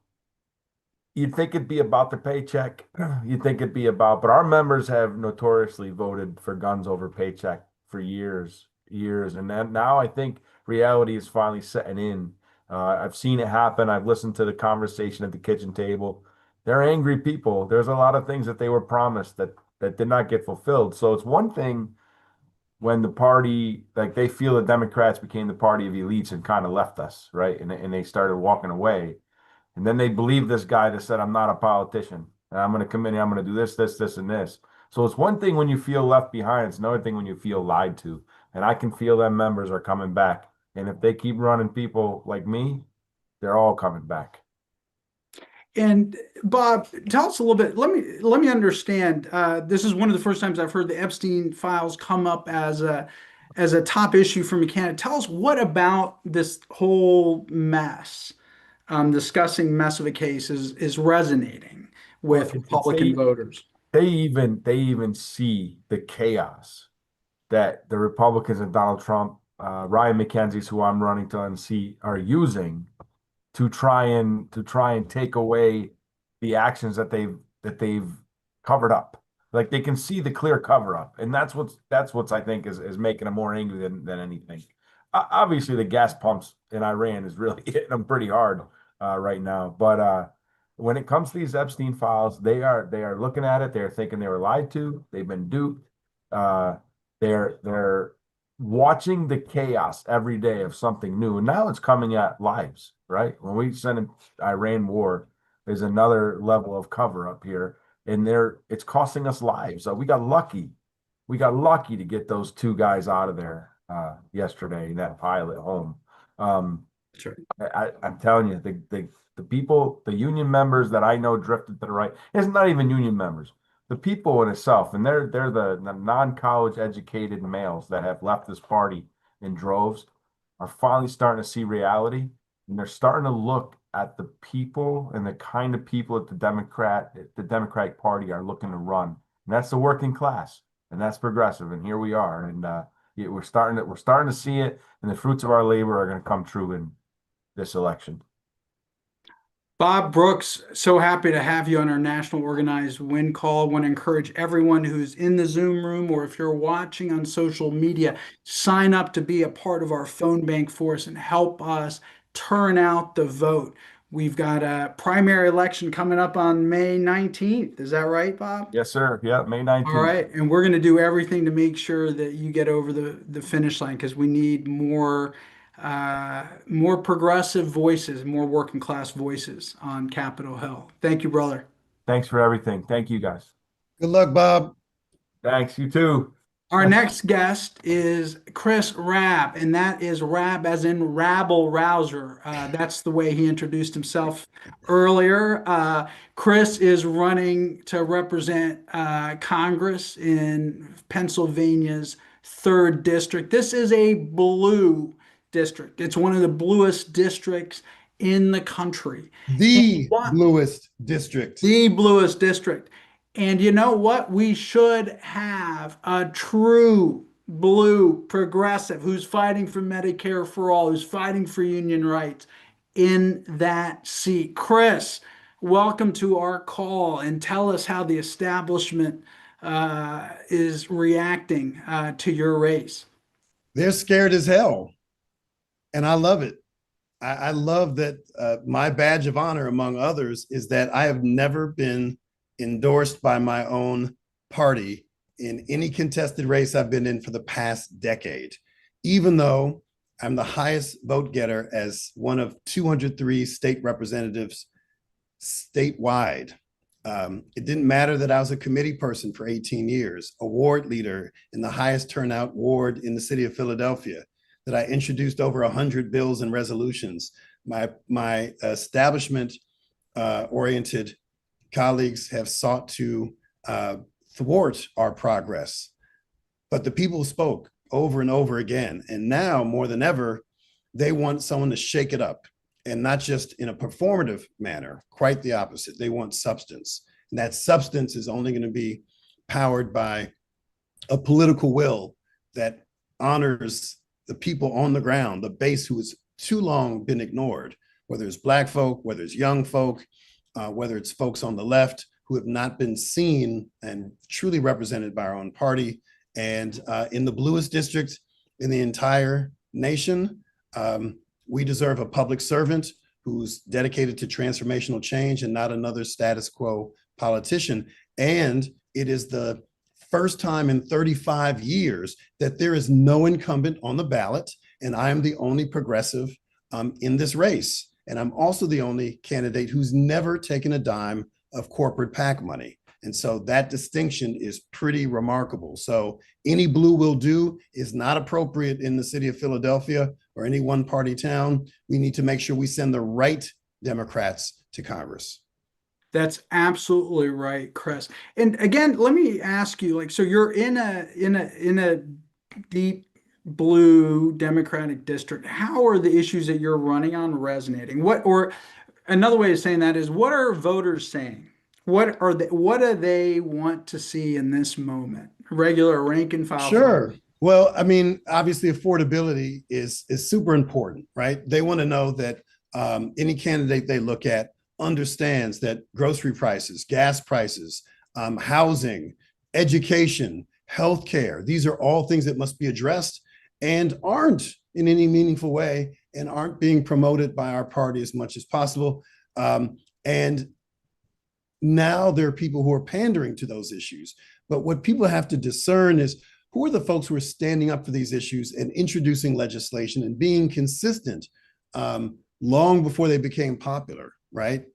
You'd think it'd be about the paycheck. You'd think it'd be about, but our members have notoriously voted for guns over paycheck for years, years. And then now I think reality is finally setting in. I've seen it happen. I've listened to the conversation at the kitchen table. They're angry people. There's a lot of things that they were promised that did not get fulfilled. So it's one thing when the party, like they feel the Democrats became the party of elites and kind of left us, right? And they started walking away. And then they believe this guy that said, I'm not a politician. And I'm going to come in and I'm going to do this, this, this, and this. So it's one thing when you feel left behind. It's another thing when you feel lied to. And I can feel them members are coming back. And if they keep running people like me, they're all coming back. And Bob, tell us a little bit. Let me understand. This is one of the first times I've heard the Epstein files come up as a top issue for McCann. Tell us what about this whole mess, discussing mess of a case is resonating with Republican voters. They even see the chaos that the Republicans and Donald Trump, Ryan McKenzie's who I'm running to unseat, are using to try and take away the actions that they've covered up. Like they can see the clear cover up, and that's what's I think is making them more angry than anything. Obviously, the gas pumps in Iran is really hitting them pretty hard right now. But when it comes to these Epstein files, they are looking at it. They're thinking they were lied to. They've been duped. They're watching the chaos every day of something new, and now it's coming at lives. Right when we sent in Iran war, there's another level of cover up here, and it's costing us lives. So we got lucky. We got lucky to get those two guys out of there yesterday. That pilot home. Sure. I'm telling you, the people, the union members that I know drifted to the right. It's not even union members. The people in itself, and they're the non-college educated males that have left this party in droves, are finally starting to see reality, and they're starting to look at the people and the kind of people that the Democratic Party are looking to run, and that's the working class, and that's progressive, and here we are, and we're starting to see it, and the fruits of our labor are going to come true in this election. Bob Brooks, so happy to have you on our National Organized Win call. Want to encourage everyone who's in the Zoom room or if you're watching on social media, sign up to be a part of our phone bank force and help us turn out the vote. We've got a primary election coming up on May 19th. Is that right, Bob? Yes, sir. Yeah, May 19th. All right. And we're going to do everything to make sure that you get over the finish line because we need more progressive voices, more working class voices on Capitol Hill. Thank you, brother. Thanks for everything. Thank you, guys. Good luck, Bob. Thanks. You too. Our next guest is Chris Rabb, and that is Rabb as in rabble rouser. That's the way he introduced himself earlier. Chris is running to represent Congress in Pennsylvania's 3rd district. This is a blue district. It's one of the bluest districts in the country. The bluest district. The bluest district. And you know what? We should have a true blue progressive who's fighting for Medicare for all, who's fighting for union rights in that seat. Chris, welcome to our call and tell us how the establishment is reacting to your race. They're scared as hell. And I love it. I love that my badge of honor, among others, is that I have never been endorsed by my own party in any contested race I've been in for the past decade, even though I'm the highest vote getter as one of 203 state representatives statewide. It didn't matter that I was a committee person for 18 years, a ward leader in the highest turnout ward in the city of Philadelphia, that I introduced over 100 bills and resolutions. My establishment oriented colleagues have sought to thwart our progress, but the people spoke over and over again. And now more than ever, they want someone to shake it up, and not just in a performative manner, quite the opposite. They want substance. And that substance is only going to be powered by a political will that honors the people on the ground, the base who has too long been ignored, whether it's Black folk, whether it's young folk, whether it's folks on the left who have not been seen and truly represented by our own party. And in the bluest district in the entire nation, we deserve a public servant who's dedicated to transformational change and not another status quo politician. And it is the first time in 35 years that there is no incumbent on the ballot, and I am the only progressive in this race. And I'm also the only candidate who's never taken a dime of corporate PAC money. And so that distinction is pretty remarkable. So any blue will do is not appropriate in the city of Philadelphia or any one party town. We need to make sure we send the right Democrats to Congress. That's absolutely right, Chris. And again, let me ask you, like, so you're in a deep blue Democratic district. How are the issues that you're running on resonating? Or another way of saying that is, what are voters saying? What do they want to see in this moment? Regular rank and file. Sure. Well, I mean, obviously affordability is super important, right? They want to know that any candidate they look at understands that grocery prices, gas prices, housing, education, healthcare, these are all things that must be addressed and aren't in any meaningful way and aren't being promoted by our party as much as possible. And now there are people who are pandering to those issues. But what people have to discern is, who are the folks who are standing up for these issues and introducing legislation and being consistent long before they became popular, right?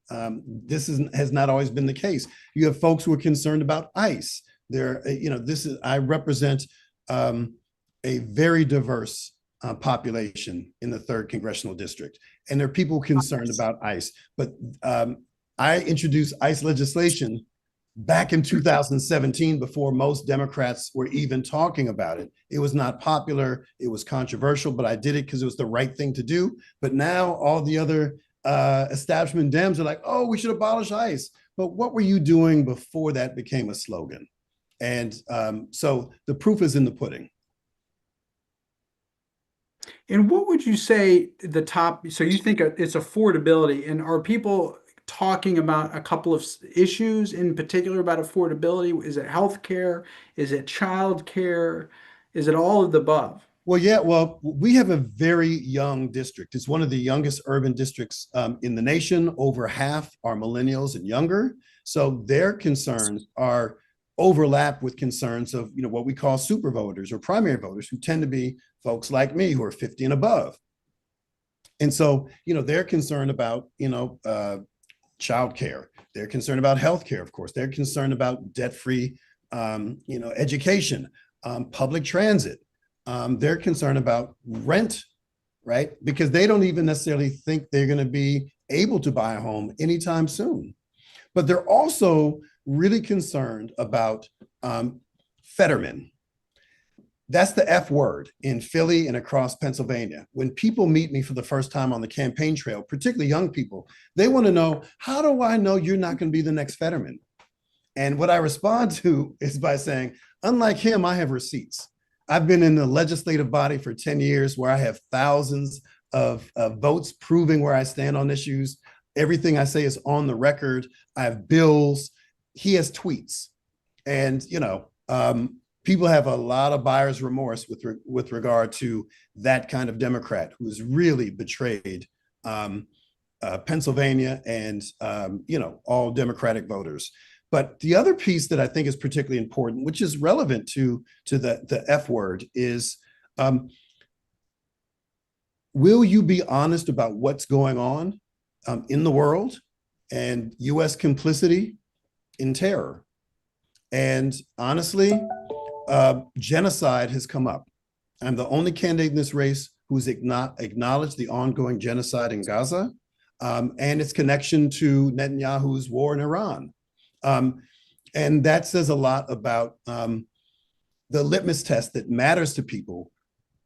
This has not always been the case. You have folks who are concerned about ICE. I represent a very diverse population in the 3rd Congressional District, and there are people concerned about ICE. But I introduced ICE legislation back in 2017 before most Democrats were even talking about it. It was not popular, it was controversial, but I did it because it was the right thing to do. But now all the other establishment Dems are like, oh, we should abolish ICE. But what were you doing before that became a slogan? And so the proof is in the pudding. And what would you say the top, so you think it's affordability, and are people talking about a couple of issues in particular about affordability? Is it healthcare? Is it childcare? Is it all of the above? Well, yeah, well, we have a very young district. It's one of the youngest urban districts in the nation. Over half are millennials and younger. So their concerns are overlap with concerns of, what we call super voters or primary voters, who tend to be folks like me who are 50 and above. And so, they're concerned about, childcare. They're concerned about healthcare, of course. They're concerned about debt-free, education, public transit. They're concerned about rent, right? Because they don't even necessarily think they're going to be able to buy a home anytime soon. But they're also really concerned about Fetterman. That's the F word in Philly and across Pennsylvania. When people meet me for the first time on the campaign trail, particularly young people, they want to know, how do I know you're not going to be the next Fetterman? And what I respond to is by saying, unlike him, I have receipts. I've been in the legislative body for 10 years where I have thousands of votes proving where I stand on issues. Everything I say is on the record. I have bills. He has tweets. And, people have a lot of buyer's remorse with regard to that kind of Democrat who's really betrayed Pennsylvania and all Democratic voters. But the other piece that I think is particularly important, which is relevant to the F word, is will you be honest about what's going on in the world and U.S. complicity in terror? And honestly, genocide has come up. I'm the only candidate in this race who's acknowledged the ongoing genocide in Gaza and its connection to Netanyahu's war in Iran. And that says a lot about the litmus test that matters to people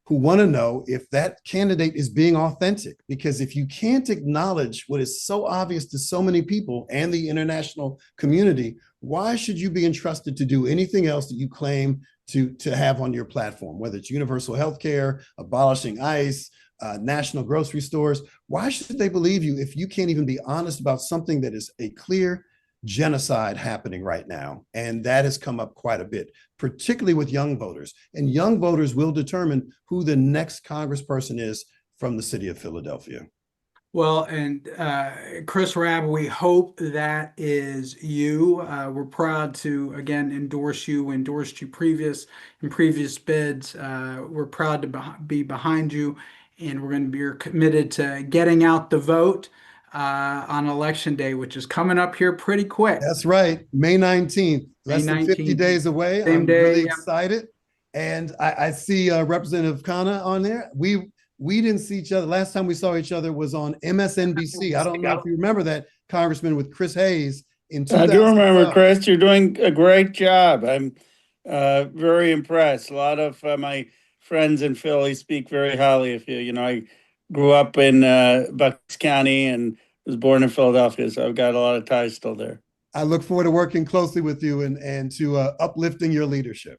who want to know if that candidate is being authentic. Because if you can't acknowledge what is so obvious to so many people and the international community, why should you be entrusted to do anything else that you claim to have on your platform, whether it's universal health care, abolishing ICE, national grocery stores? Why should they believe you if you can't even be honest about something that is a clear genocide happening right now? And that has come up quite a bit, particularly with young voters. And young voters will determine who the next congressperson is from the city of Philadelphia. Well, and Chris Rabb, we hope that is you. We're proud to, again, endorse you, endorsed you in previous bids. We're proud to be behind you, and we're going to be committed to getting out the vote on election day, which is coming up here pretty quick. That's right. May 19th, less than 50 days away. Same I'm day, really yeah. excited. And I see Representative Khanna on there. We didn't see each other. Last time we saw each other was on MSNBC. I don't know if you remember that, Congressman, with Chris Hayes in 2012. I do remember, Chris. You're doing a great job. I'm very impressed. A lot of my friends in Philly speak very highly of you. You know, I grew up in Bucks County and was born in Philadelphia, so I've got a lot of ties still there. I look forward to working closely with you and to uplifting your leadership.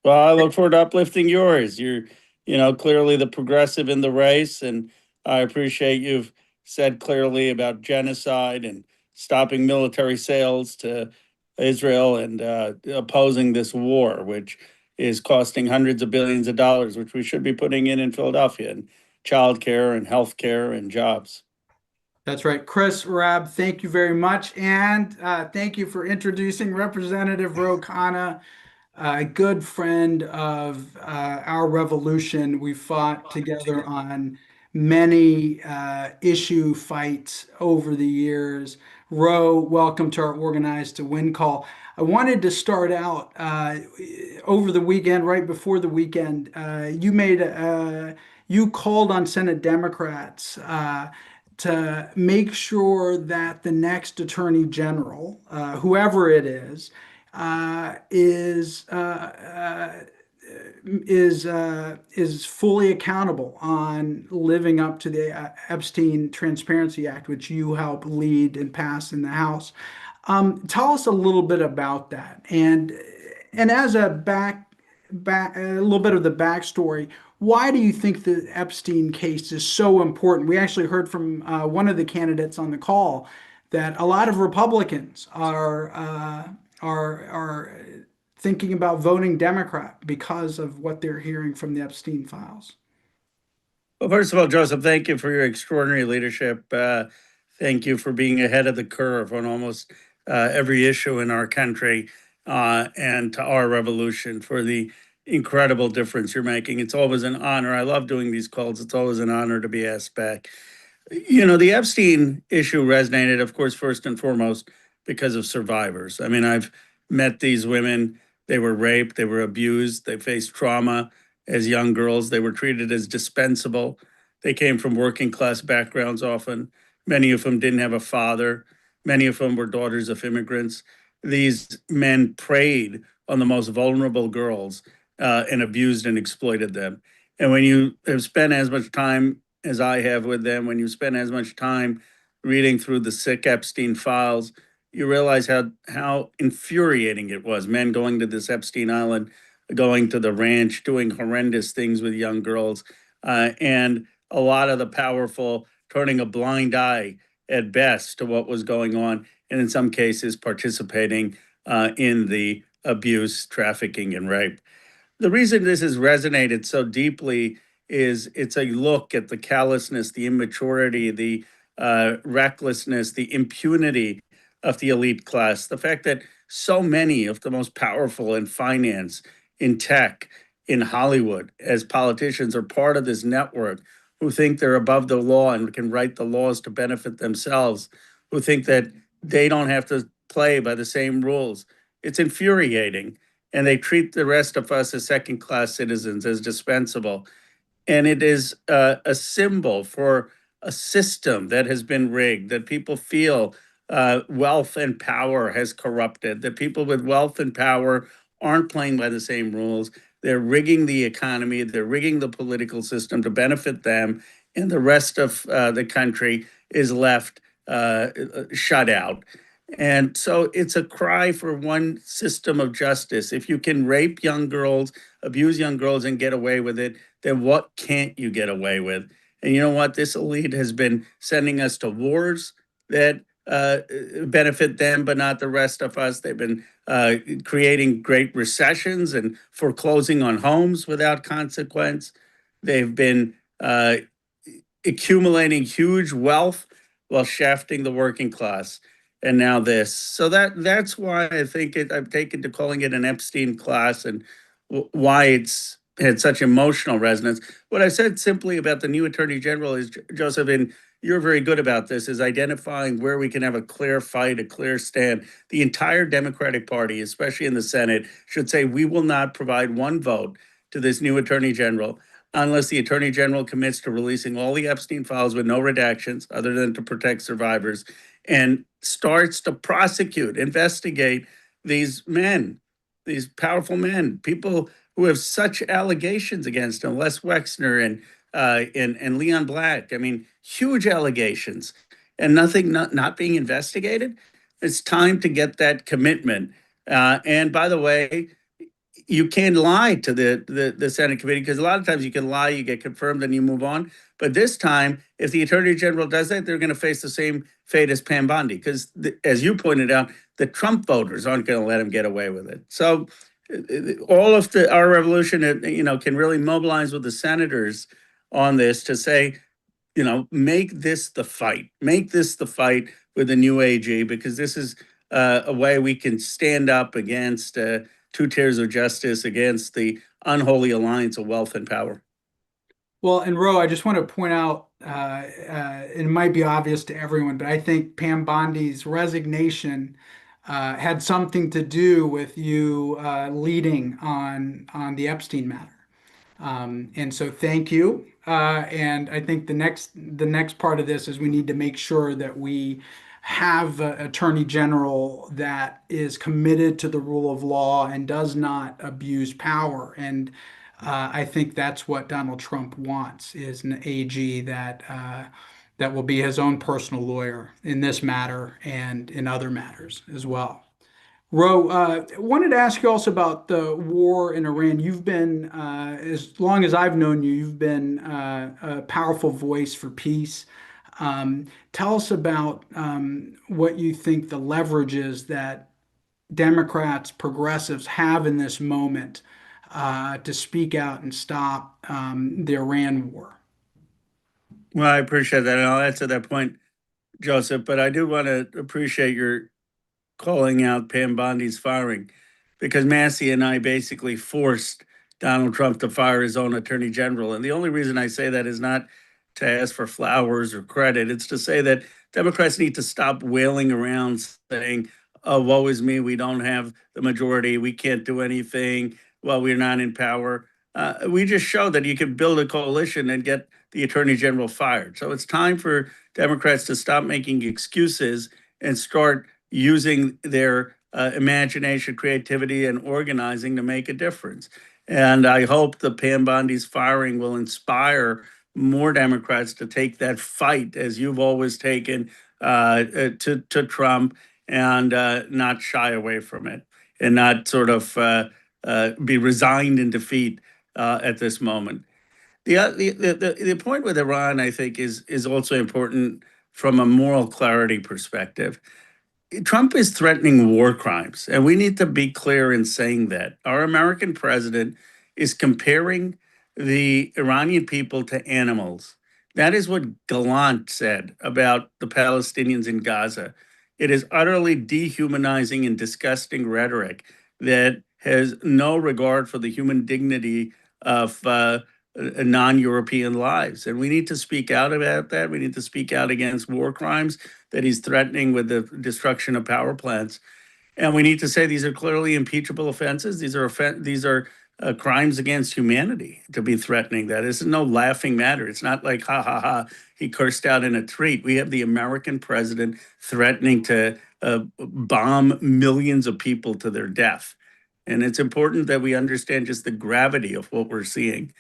Well, I look forward to uplifting yours. You're, clearly the progressive in the race, and I appreciate you've said clearly about genocide and stopping military sales to Israel and opposing this war, which is costing hundreds of billions of dollars, which we should be putting in Philadelphia, and childcare and healthcare and jobs. That's right. Chris Rabb, thank you very much. And thank you for introducing Representative Ro Khanna, a good friend of our revolution. We fought together on many issue fights over the years. Ro, welcome to our Organized to Win call. I wanted to start out over the weekend, right before the weekend, you called on Senate Democrats to make sure that the next Attorney General, whoever it is fully accountable on living up to the Epstein Transparency Act, which you helped lead and pass in the House. Tell us a little bit about that, and as a little bit of the backstory. Why do you think the Epstein case is so important? We actually heard from one of the candidates on the call that a lot of Republicans are thinking about voting Democrat because of what they're hearing from the Epstein files. Well, first of all, Joseph, thank you for your extraordinary leadership. Thank you for being ahead of the curve on almost every issue in our country and to our revolution, for the incredible difference you're making. It's always an honor. I love doing these calls. It's always an honor to be asked back. The Epstein issue resonated, of course, first and foremost, because of survivors. I mean, I've met these women. They were raped, they were abused, they faced trauma as young girls. They were treated as dispensable. They came from working class backgrounds often. Many of them didn't have a father. Many of them were daughters of immigrants. These men preyed on the most vulnerable girls and abused and exploited them. And when you have spent as much time as I have with them, when you spend as much time reading through the sick Epstein files, you realize how infuriating it was. Men going to this Epstein Island, going to the ranch, doing horrendous things with young girls, and a lot of the powerful turning a blind eye at best to what was going on, and in some cases participating in the abuse, trafficking, and rape. The reason this has resonated so deeply is it's a look at the callousness, the immaturity, the recklessness, the impunity of the elite class. The fact that so many of the most powerful in finance, in tech, in Hollywood, as politicians, are part of this network who think they're above the law and can write the laws to benefit themselves, who think that they don't have to play by the same rules. It's infuriating, and they treat the rest of us as second class citizens, as dispensable. And it is a symbol for a system that has been rigged, that people feel wealth and power has corrupted, that people with wealth and power aren't playing by the same rules. They're rigging the economy, they're rigging the political system to benefit them, and the rest of the country is left shut out. And so it's a cry for one system of justice. If you can rape young girls, abuse young girls, and get away with it, then what can't you get away with? And you know what? This elite has been sending us to wars that benefit them, but not the rest of us. They've been creating great recessions and foreclosing on homes without consequence. They've been accumulating huge wealth while shafting the working class. And now this. So that's why I think I've taken to calling it an Epstein class, and why it's had such emotional resonance. What I said simply about the new attorney general is, Joseph, and you're very good about this, is identifying where we can have a clear fight, a clear stand. The entire Democratic Party, especially in the Senate, should say we will not provide one vote to this new attorney general unless the attorney general commits to releasing all the Epstein files with no redactions other than to protect survivors, and starts to prosecute, investigate these men, these powerful men, people who have such allegations against them, Les Wexner and Leon Black. I mean, huge allegations, and nothing not being investigated. It's time to get that commitment. And by the way, you can't lie to the Senate committee, because a lot of times you can lie, you get confirmed, and you move on. But this time, if the attorney general does that, they're going to face the same fate as Pam Bondi, because as you pointed out, the Trump voters aren't going to let him get away with it. So all of our revolution, can really mobilize with the senators on this to say, make this the fight. Make this the fight with the new AG, because this is a way we can stand up against two tiers of justice, against the unholy alliance of wealth and power. Well, and Ro, I just want to point out, it might be obvious to everyone, but I think Pam Bondi's resignation had something to do with you leading on the Epstein matter. And so thank you. And I think the next part of this is we need to make sure that we have an attorney general that is committed to the rule of law and does not abuse power. And I think that's what Donald Trump wants, is an AG that will be his own personal lawyer in this matter and in other matters as well. Ro, wanted to ask you also about the war in Iran. You've been, as long as I've known you, you've been a powerful voice for peace. Tell us about what you think the leverage is that Democrats, progressives have in this moment to speak out and stop the Iran war. Well, I appreciate that, and I'll answer that point, Joseph. But I do want to appreciate your calling out Pam Bondi's firing, because Massey and I basically forced Donald Trump to fire his own attorney general. And the only reason I say that is not to ask for flowers or credit. It's to say that Democrats need to stop wailing around saying, oh, woe is me, we don't have the majority, we can't do anything, well, we're not in power. We just showed that you can build a coalition and get the attorney general fired. So it's time for Democrats to stop making excuses and start using their imagination, creativity, and organizing to make a difference. And I hope the Pam Bondi's firing will inspire more Democrats to take that fight, as you've always taken, to Trump, and not shy away from it, and not sort of be resigned in defeat at this moment. The point with Iran, I think, is also important from a moral clarity perspective. Trump is threatening war crimes, and we need to be clear in saying that. Our American president is comparing the Iranian people to animals. That is what Gallant said about the Palestinians in Gaza. It is utterly dehumanizing and disgusting rhetoric that has no regard for the human dignity of non-European lives. And we need to speak out about that. We need to speak out against war crimes that he's threatening with the destruction of power plants. And we need to say these are clearly impeachable offenses. These are crimes against humanity to be threatening that. This is no laughing matter. It's not like, ha, ha, ha, he cursed out in a tweet. We have the American president threatening to bomb millions of people to their death. And it's important that we understand just the gravity of what we're seeing.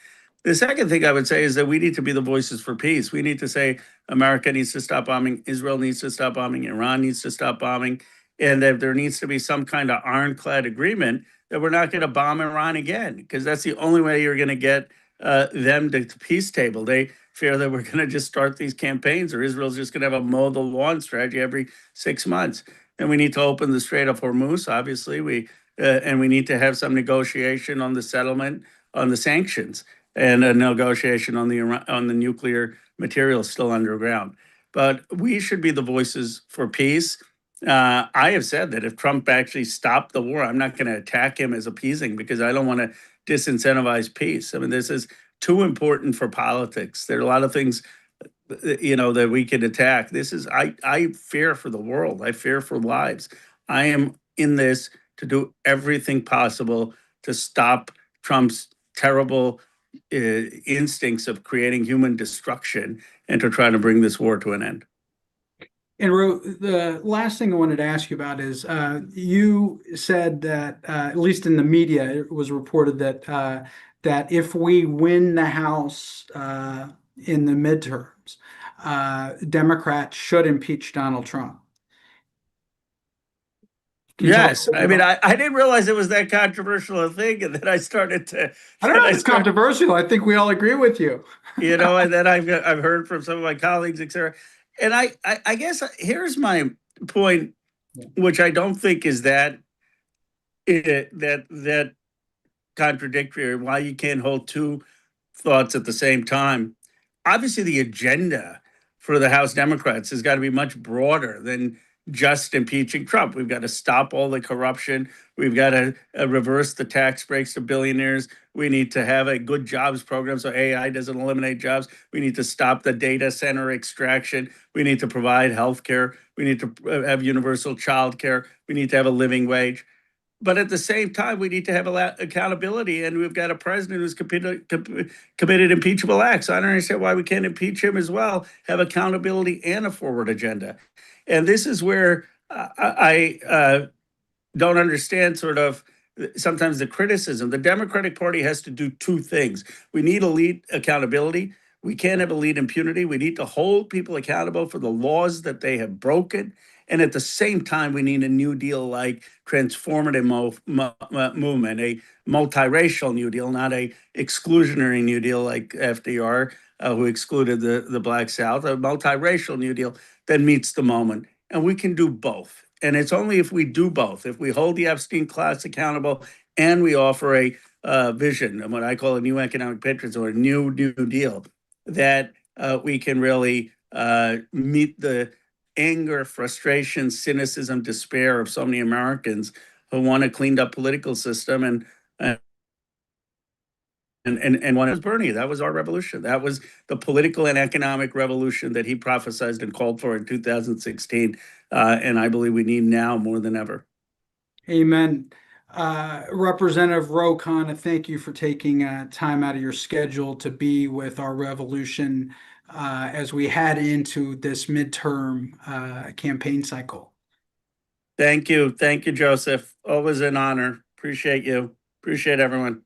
The second thing I would say is that we need to be the voices for peace. We need to say America needs to stop bombing, Israel needs to stop bombing, Iran needs to stop bombing, and that there needs to be some kind of ironclad agreement that we're not going to bomb Iran again, because that's the only way you're going to get them to the peace table. They fear that we're going to just start these campaigns, or Israel's just going to have a mow the lawn strategy every 6 months. And we need to open the Strait of Hormuz, obviously. And we need to have some negotiation on the settlement on the sanctions, and a negotiation on the nuclear materials still underground. But we should be the voices for peace. I have said that if Trump actually stopped the war, I'm not going to attack him as appeasing, because I don't want to disincentivize peace. I mean, this is too important for politics. There are a lot of things, that we could attack. I fear for the world. I fear for lives. I am in this to do everything possible to stop Trump's terrible instincts of creating human destruction, and to try to bring this war to an end. And the last thing I wanted to ask you about is you said that at least in the media it was reported that if we win the House in the midterms, Democrats should impeach Donald Trump. Yes, I mean, I didn't realize it was that controversial a thing, and then I started to. I don't know if it's controversial. I think we all agree with you. And then I've heard from some of my colleagues, etc. And I guess here's my point, which I don't think is that contradictory, why you can't hold two thoughts at the same time. Obviously, the agenda for the House Democrats has got to be much broader than just impeaching Trump. We've got to stop all the corruption. We've got to reverse the tax breaks to billionaires. We need to have a good jobs program so AI doesn't eliminate jobs. We need to stop the data center extraction. We need to provide health care. We need to have universal child care. We need to have a living wage. But at the same time, we need to have accountability, and we've got a president who's committed impeachable acts. I don't understand why we can't impeach him as well, have accountability and a forward agenda. And this is where I don't understand sort of sometimes the criticism. The Democratic Party has to do two things. We need elite accountability. We can't have elite impunity. We need to hold people accountable for the laws that they have broken. And at the same time, we need a New Deal-like transformative movement, a multiracial New Deal, not a exclusionary New Deal like FDR, who excluded the Black South, a multiracial New Deal that meets the moment. And we can do both. And it's only if we do both, if we hold the Epstein class accountable and we offer a vision, and what I call a new economic patriotism, or a new Deal, that we can really meet the anger, frustration, cynicism, despair of so many Americans who want a cleaned up political system and one was Bernie. That was our revolution. That was the political and economic revolution that he prophesied and called for in 2016. And I believe we need now more than ever. Amen. Representative Ro Khanna, thank you for taking time out of your schedule to be with our revolution as we head into this midterm campaign cycle. Thank you. Thank you, Joseph. Always an honor. Appreciate you. Appreciate everyone.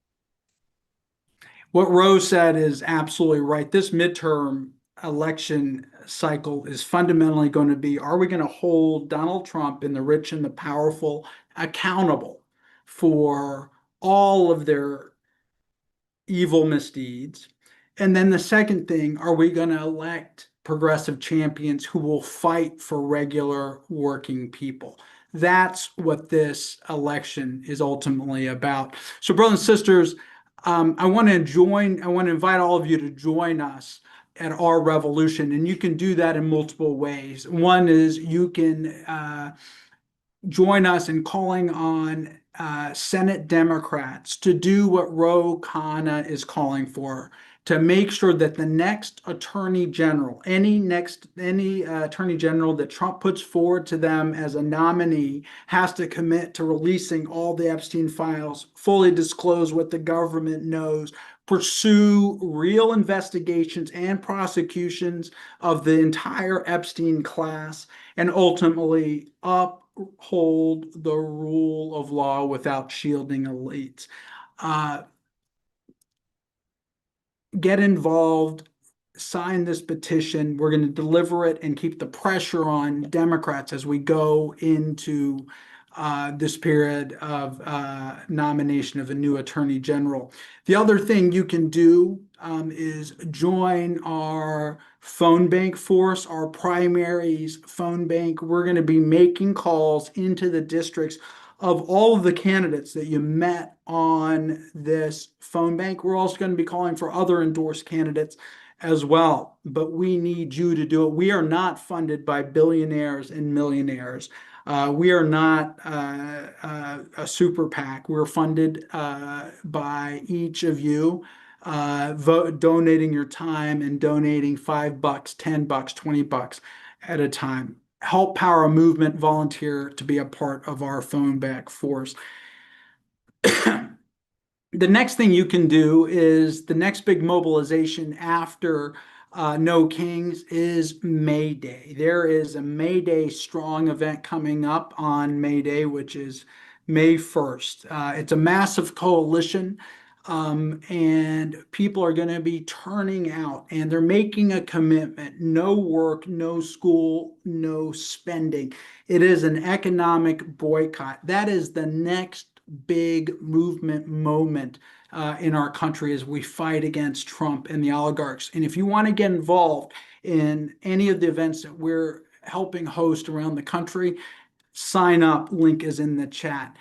What Rose said is absolutely right. This midterm election cycle is fundamentally going to be, are we going to hold Donald Trump and the rich and the powerful accountable for all of their evil misdeeds? And then the second thing, are we going to elect progressive champions who will fight for regular working people. That's what this election is ultimately about. So, brothers and sisters, I want to invite all of you to join us at our revolution, and you can do that in multiple ways. One is you can join us in calling on Senate Democrats to do what Ro Khanna is calling for, to make sure that the next attorney general, any attorney general that Trump puts forward to them as a nominee, has to commit to releasing all the Epstein files, fully disclose what the government knows, pursue real investigations and prosecutions of the entire Epstein class, and ultimately uphold the rule of law without shielding elites. Get involved, sign this petition. We're going to deliver it and keep the pressure on Democrats as we go into this period of nomination of a new attorney general. The other thing you can do is join our phone bank force, our primaries phone bank. We're going to be making calls into the districts of all of the candidates that you met on this phone bank. We're also going to be calling for other endorsed candidates as well, but we need you to do it. We are not funded by billionaires and millionaires. We are not a super PAC. We're funded by each of you donating your time and donating $5, $10, $20 at a time. Help power a movement, volunteer to be a part of our phone back force. The next thing you can do is the next big mobilization after No Kings is May Day. There is a May Day strong event coming up on May Day, which is May 1st. It's a massive coalition. And people are going to be turning out, and they're making a commitment. No work, no school, no spending. It is an economic boycott. That is the next big movement moment in our country as we fight against Trump and the oligarchs. And if you want to get involved in any of the events that we're helping host around the country, sign up. Link is in the chat.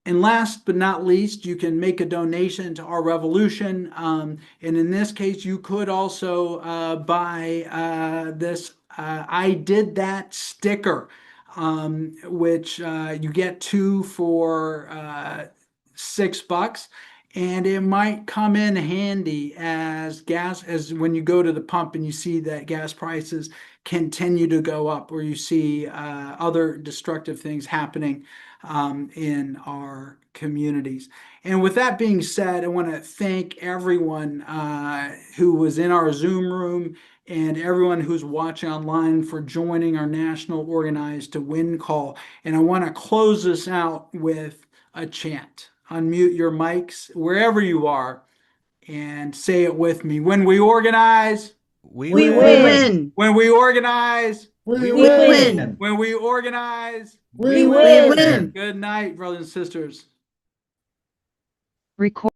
And last but not least, you can make a donation to our revolution. And in this case, you could also buy this I Did That sticker, which you get 2 for $6. And it might come in handy as when you go to the pump and you see that gas prices continue to go up, or you see other destructive things happening in our communities. And with that being said, I want to thank everyone who was in our Zoom room and everyone who's watching online for joining our National Organized to Win call. And I want to close this out with a chant. Unmute your mics wherever you are and say it with me. When we organize, we win. When we organize, We win. when we organize, We win. Good night, brothers and sisters. Record.